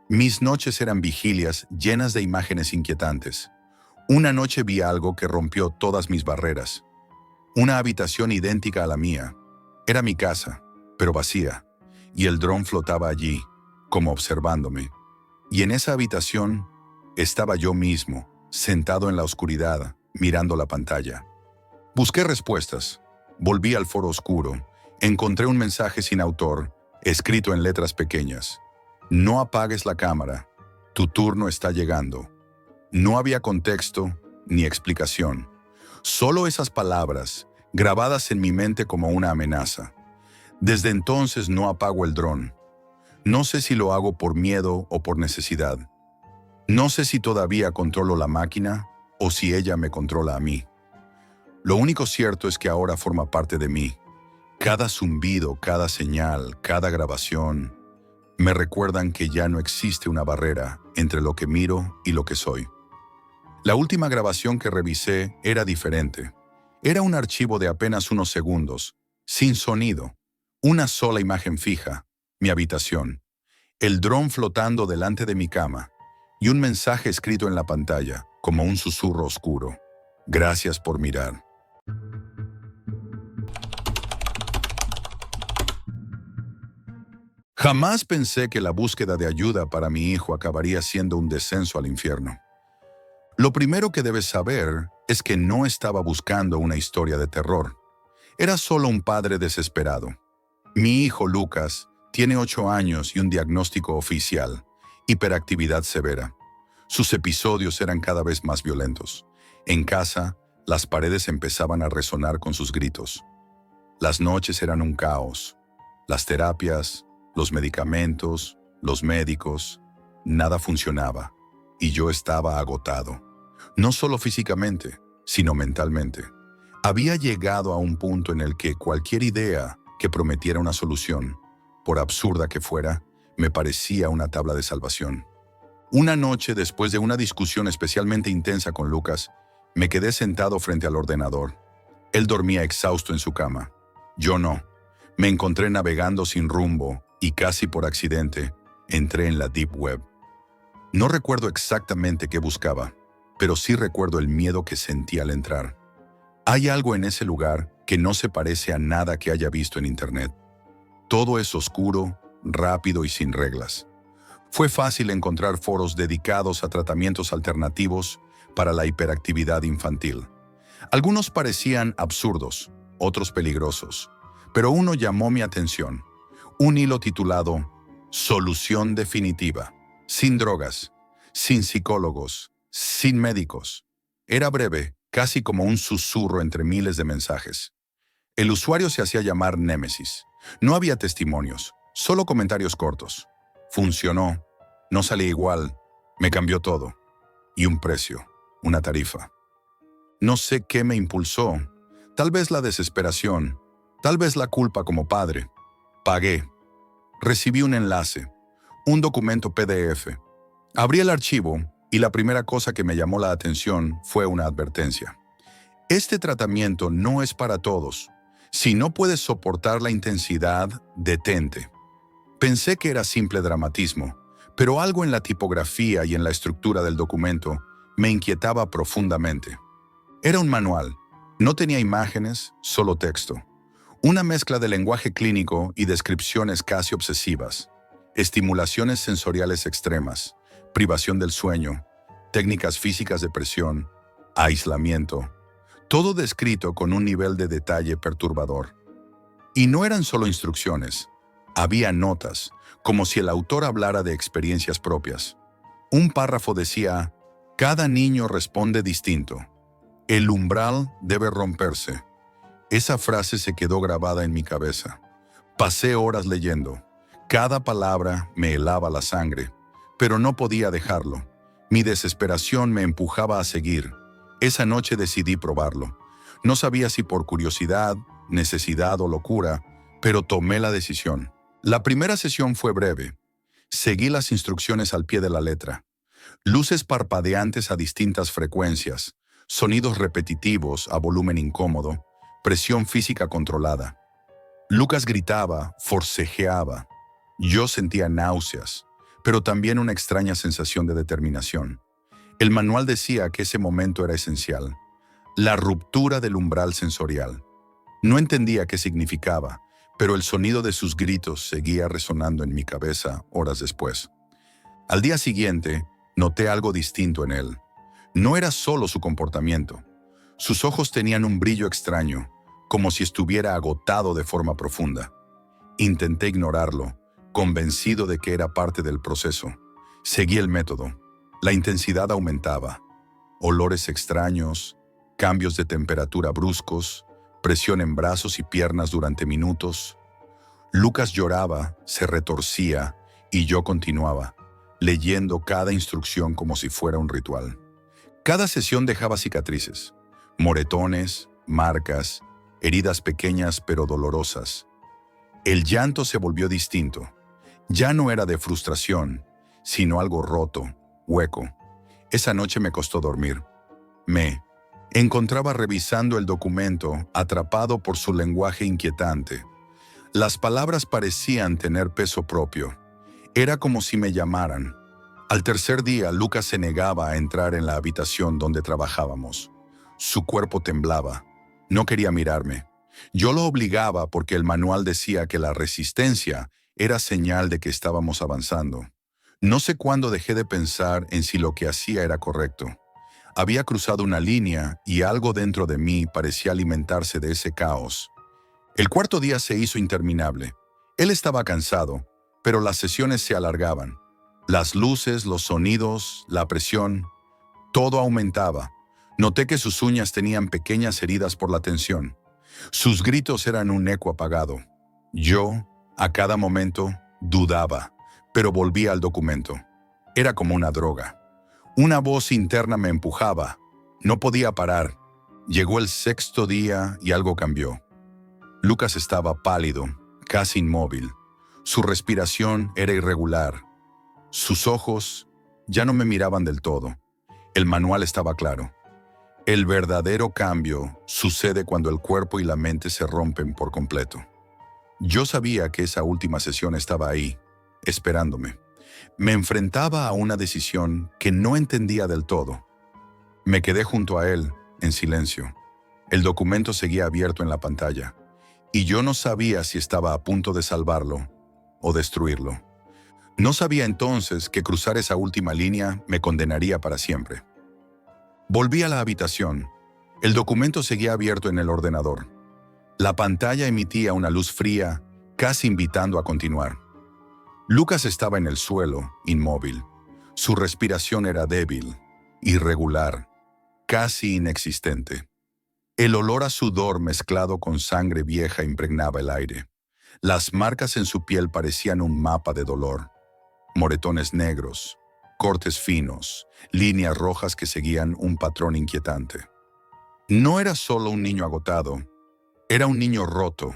Mis noches eran vigilias llenas de imágenes inquietantes. Una noche vi algo que rompió todas mis barreras. Una habitación idéntica a la mía. Era mi casa, pero vacía, y el dron flotaba allí, como observándome. Y en esa habitación estaba yo mismo, sentado en la oscuridad, mirando la pantalla. Busqué respuestas. Volví al foro oscuro. Encontré un mensaje sin autor, escrito en letras pequeñas. No apagues la cámara. Tu turno está llegando. No había contexto, ni explicación. Solo esas palabras, grabadas en mi mente como una amenaza. Desde entonces no apago el dron. No sé si lo hago por miedo o por necesidad. No sé si todavía controlo la máquina o si ella me controla a mí. Lo único cierto es que ahora forma parte de mí. Cada zumbido, cada señal, cada grabación, me recuerdan que ya no existe una barrera entre lo que miro y lo que soy. La última grabación que revisé era diferente. Era un archivo de apenas unos segundos, sin sonido, una sola imagen fija, mi habitación, el dron flotando delante de mi cama y un mensaje escrito en la pantalla, como un susurro oscuro. Gracias por mirar. Jamás pensé que la búsqueda de ayuda para mi hijo acabaría siendo un descenso al infierno. Lo primero que debes saber es que no estaba buscando una historia de terror. Era solo un padre desesperado. Mi hijo Lucas tiene 8 años y un diagnóstico oficial, hiperactividad severa. Sus episodios eran cada vez más violentos. En casa, las paredes empezaban a resonar con sus gritos. Las noches eran un caos. Las terapias, los medicamentos, los médicos, nada funcionaba. Y yo estaba agotado. No solo físicamente, sino mentalmente. Había llegado a un punto en el que cualquier idea que prometiera una solución, por absurda que fuera, me parecía una tabla de salvación. Una noche, después de una discusión especialmente intensa con Lucas, me quedé sentado frente al ordenador. Él dormía exhausto en su cama. Yo no. Me encontré navegando sin rumbo y casi por accidente entré en la Deep Web. No recuerdo exactamente qué buscaba, pero sí recuerdo el miedo que sentí al entrar. Hay algo en ese lugar que no se parece a nada que haya visto en Internet. Todo es oscuro, rápido y sin reglas. Fue fácil encontrar foros dedicados a tratamientos alternativos para la hiperactividad infantil. Algunos parecían absurdos, otros peligrosos, pero uno llamó mi atención. Un hilo titulado Solución definitiva, sin drogas, sin psicólogos, sin médicos. Era breve, casi como un susurro entre miles de mensajes. El usuario se hacía llamar Némesis. No había testimonios, solo comentarios cortos. Funcionó, no salí igual, me cambió todo. Y un precio, una tarifa. No sé qué me impulsó, tal vez la desesperación, tal vez la culpa como padre. Pagué. Recibí un enlace, un documento PDF. Abrí el archivo y la primera cosa que me llamó la atención fue una advertencia. Este tratamiento no es para todos. Si no puedes soportar la intensidad, detente. Pensé que era simple dramatismo, pero algo en la tipografía y en la estructura del documento me inquietaba profundamente. Era un manual. No tenía imágenes, solo texto. Una mezcla de lenguaje clínico y descripciones casi obsesivas. Estimulaciones sensoriales extremas, privación del sueño, técnicas físicas de presión, aislamiento. Todo descrito con un nivel de detalle perturbador. Y no eran solo instrucciones. Había notas, como si el autor hablara de experiencias propias. Un párrafo decía, cada niño responde distinto. El umbral debe romperse. Esa frase se quedó grabada en mi cabeza. Pasé horas leyendo. Cada palabra me helaba la sangre, pero no podía dejarlo. Mi desesperación me empujaba a seguir. Esa noche decidí probarlo. No sabía si por curiosidad, necesidad o locura, pero tomé la decisión. La primera sesión fue breve. Seguí las instrucciones al pie de la letra. Luces parpadeantes a distintas frecuencias, sonidos repetitivos a volumen incómodo, presión física controlada. Lucas gritaba, forcejeaba. Yo sentía náuseas, pero también una extraña sensación de determinación. El manual decía que ese momento era esencial. La ruptura del umbral sensorial. No entendía qué significaba, pero el sonido de sus gritos seguía resonando en mi cabeza horas después. Al día siguiente, noté algo distinto en él. No era solo su comportamiento. Sus ojos tenían un brillo extraño, como si estuviera agotado de forma profunda. Intenté ignorarlo, convencido de que era parte del proceso. Seguí el método. La intensidad aumentaba. olores extraños, cambios de temperatura bruscos, presión en brazos y piernas durante minutos. Lucas lloraba, se retorcía y yo continuaba, leyendo cada instrucción como si fuera un ritual. Cada sesión dejaba cicatrices, moretones, marcas, heridas pequeñas pero dolorosas. El llanto se volvió distinto. Ya no era de frustración, sino algo roto, hueco. Esa noche me costó dormir. Me encontraba revisando el documento, atrapado por su lenguaje inquietante. Las palabras parecían tener peso propio. Era como si me llamaran. Al tercer día, Lucas se negaba a entrar en la habitación donde trabajábamos. Su cuerpo temblaba. No quería mirarme. Yo lo obligaba porque el manual decía que la resistencia era señal de que estábamos avanzando. No sé cuándo dejé de pensar en si lo que hacía era correcto. Había cruzado una línea y algo dentro de mí parecía alimentarse de ese caos. El cuarto día se hizo interminable. Él estaba cansado, pero las sesiones se alargaban. Las luces, los sonidos, la presión, todo aumentaba. Noté que sus uñas tenían pequeñas heridas por la tensión. Sus gritos eran un eco apagado. Yo, a cada momento, dudaba, pero volvía al documento. Era como una droga. Una voz interna me empujaba. No podía parar. Llegó el sexto día y algo cambió. Lucas estaba pálido, casi inmóvil. Su respiración era irregular. Sus ojos ya no me miraban del todo. El manual estaba claro. El verdadero cambio sucede cuando el cuerpo y la mente se rompen por completo. Yo sabía que esa última sesión estaba ahí, esperándome. Me enfrentaba a una decisión que no entendía del todo. Me quedé junto a él, en silencio. El documento seguía abierto en la pantalla, y yo no sabía si estaba a punto de salvarlo o destruirlo. No sabía entonces que cruzar esa última línea me condenaría para siempre. Volví a la habitación. El documento seguía abierto en el ordenador. La pantalla emitía una luz fría, casi invitando a continuar. Lucas estaba en el suelo, inmóvil. Su respiración era débil, irregular, casi inexistente. El olor a sudor mezclado con sangre vieja impregnaba el aire. Las marcas en su piel parecían un mapa de dolor. Moretones negros, cortes finos, líneas rojas que seguían un patrón inquietante. No era solo un niño agotado, era un niño roto.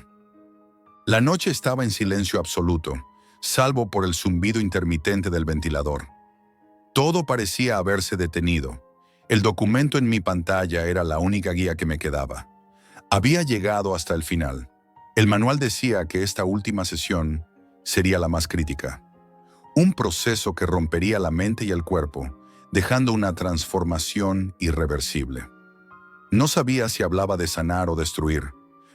La noche estaba en silencio absoluto, salvo por el zumbido intermitente del ventilador. Todo parecía haberse detenido. El documento en mi pantalla era la única guía que me quedaba. Había llegado hasta el final. El manual decía que esta última sesión sería la más crítica. Un proceso que rompería la mente y el cuerpo, dejando una transformación irreversible. No sabía si hablaba de sanar o destruir,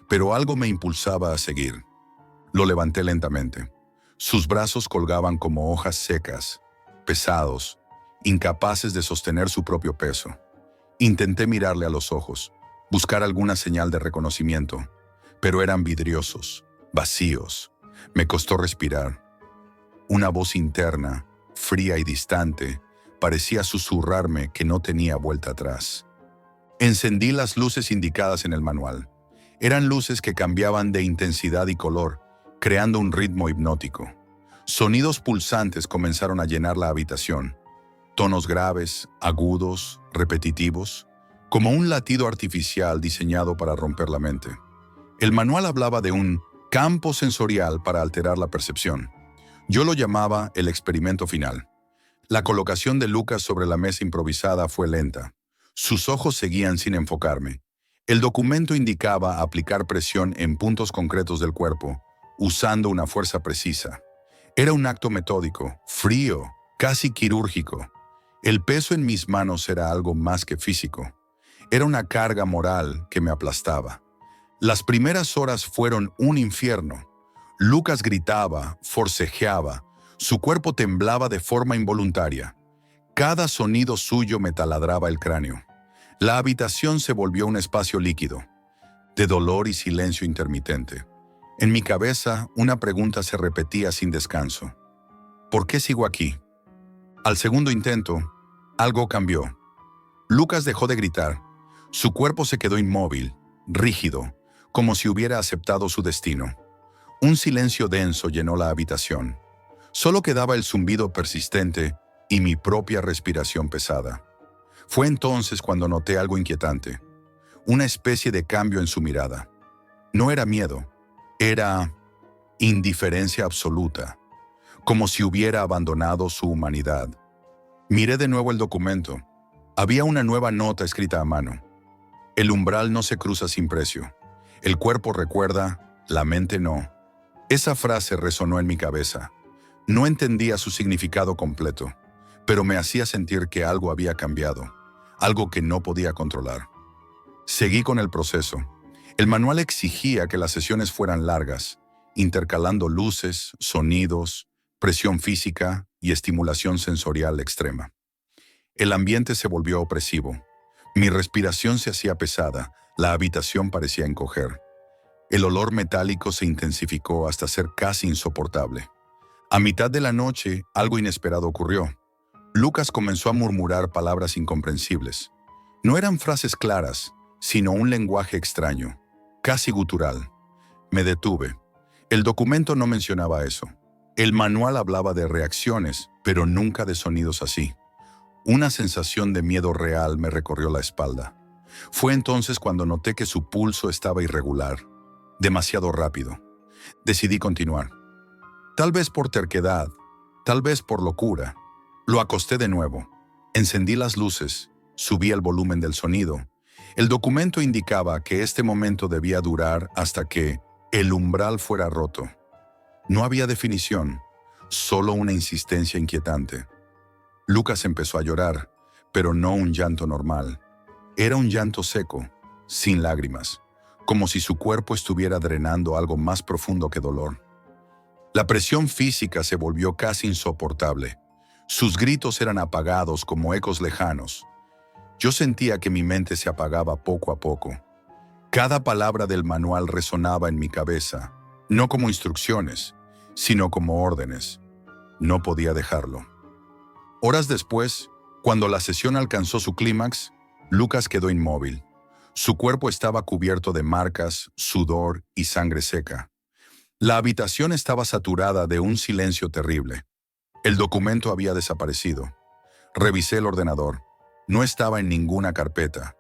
pero algo me impulsaba a seguir. Lo levanté lentamente. Sus brazos colgaban como hojas secas, pesados, incapaces de sostener su propio peso. Intenté mirarle a los ojos, buscar alguna señal de reconocimiento, pero eran vidriosos, vacíos. Me costó respirar. Una voz interna, fría y distante, parecía susurrarme que no tenía vuelta atrás. Encendí las luces indicadas en el manual. Eran luces que cambiaban de intensidad y color, creando un ritmo hipnótico. Sonidos pulsantes comenzaron a llenar la habitación. Tonos graves, agudos, repetitivos, como un latido artificial diseñado para romper la mente. El manual hablaba de un campo sensorial para alterar la percepción. Yo lo llamaba el experimento final. La colocación de Lucas sobre la mesa improvisada fue lenta. Sus ojos seguían sin enfocarme. El documento indicaba aplicar presión en puntos concretos del cuerpo, usando una fuerza precisa. Era un acto metódico, frío, casi quirúrgico. El peso en mis manos era algo más que físico. Era una carga moral que me aplastaba. Las primeras horas fueron un infierno. Lucas gritaba, forcejeaba, su cuerpo temblaba de forma involuntaria. Cada sonido suyo me taladraba el cráneo. La habitación se volvió un espacio líquido, de dolor y silencio intermitente. En mi cabeza, una pregunta se repetía sin descanso. ¿Por qué sigo aquí? Al segundo intento, algo cambió. Lucas dejó de gritar. Su cuerpo se quedó inmóvil, rígido, como si hubiera aceptado su destino. Un silencio denso llenó la habitación. Solo quedaba el zumbido persistente y mi propia respiración pesada. Fue entonces cuando noté algo inquietante. Una especie de cambio en su mirada. No era miedo, era indiferencia absoluta, como si hubiera abandonado su humanidad. Miré de nuevo el documento. Había una nueva nota escrita a mano. El umbral no se cruza sin precio. El cuerpo recuerda, la mente no. Esa frase resonó en mi cabeza. No entendía su significado completo, pero me hacía sentir que algo había cambiado, algo que no podía controlar. Seguí con el proceso. El manual exigía que las sesiones fueran largas, intercalando luces, sonidos, presión física y estimulación sensorial extrema. El ambiente se volvió opresivo. Mi respiración se hacía pesada, la habitación parecía encoger. El olor metálico se intensificó hasta ser casi insoportable. A mitad de la noche, algo inesperado ocurrió. Lucas comenzó a murmurar palabras incomprensibles. No eran frases claras, sino un lenguaje extraño, casi gutural. Me detuve. El documento no mencionaba eso. El manual hablaba de reacciones, pero nunca de sonidos así. Una sensación de miedo real me recorrió la espalda. Fue entonces cuando noté que su pulso estaba irregular, demasiado rápido. Decidí continuar. Tal vez por terquedad, tal vez por locura. Lo acosté de nuevo. Encendí las luces, subí el volumen del sonido. El documento indicaba que este momento debía durar hasta que el umbral fuera roto. No había definición, solo una insistencia inquietante. Lucas empezó a llorar, pero no un llanto normal. Era un llanto seco, sin lágrimas, como si su cuerpo estuviera drenando algo más profundo que dolor. La presión física se volvió casi insoportable. Sus gritos eran apagados como ecos lejanos. Yo sentía que mi mente se apagaba poco a poco. Cada palabra del manual resonaba en mi cabeza, no como instrucciones, sino como órdenes. No podía dejarlo. Horas después, cuando la sesión alcanzó su clímax, Lucas quedó inmóvil. Su cuerpo estaba cubierto de marcas, sudor y sangre seca. La habitación estaba saturada de un silencio terrible. El documento había desaparecido. Revisé el ordenador. No estaba en ninguna carpeta.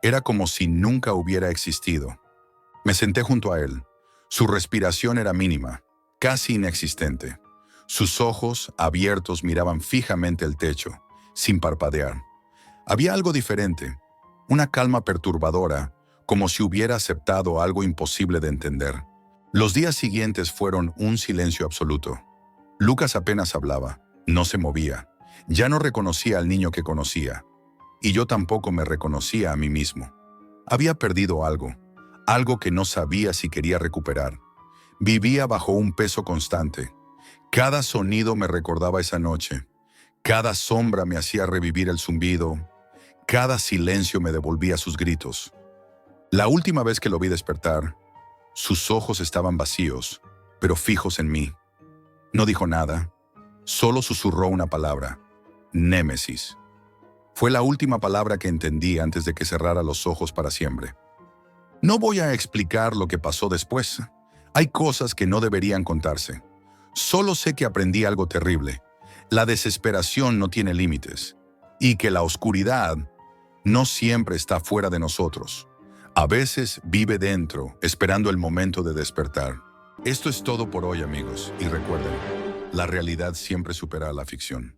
Era como si nunca hubiera existido. Me senté junto a él. Su respiración era mínima, casi inexistente. Sus ojos, abiertos, miraban fijamente el techo, sin parpadear. Había algo diferente, una calma perturbadora, como si hubiera aceptado algo imposible de entender. Los días siguientes fueron un silencio absoluto. Lucas apenas hablaba, no se movía. Ya no reconocía al niño que conocía. Y yo tampoco me reconocía a mí mismo. Había perdido algo, algo que no sabía si quería recuperar. Vivía bajo un peso constante. Cada sonido me recordaba esa noche. Cada sombra me hacía revivir el zumbido. Cada silencio me devolvía sus gritos. La última vez que lo vi despertar, sus ojos estaban vacíos, pero fijos en mí. No dijo nada, solo susurró una palabra: Némesis. Fue la última palabra que entendí antes de que cerrara los ojos para siempre. No voy a explicar lo que pasó después. Hay cosas que no deberían contarse. Solo sé que aprendí algo terrible. La desesperación no tiene límites. Y que la oscuridad no siempre está fuera de nosotros. A veces vive dentro, esperando el momento de despertar. Esto es todo por hoy, amigos. Y recuerden, la realidad siempre supera a la ficción.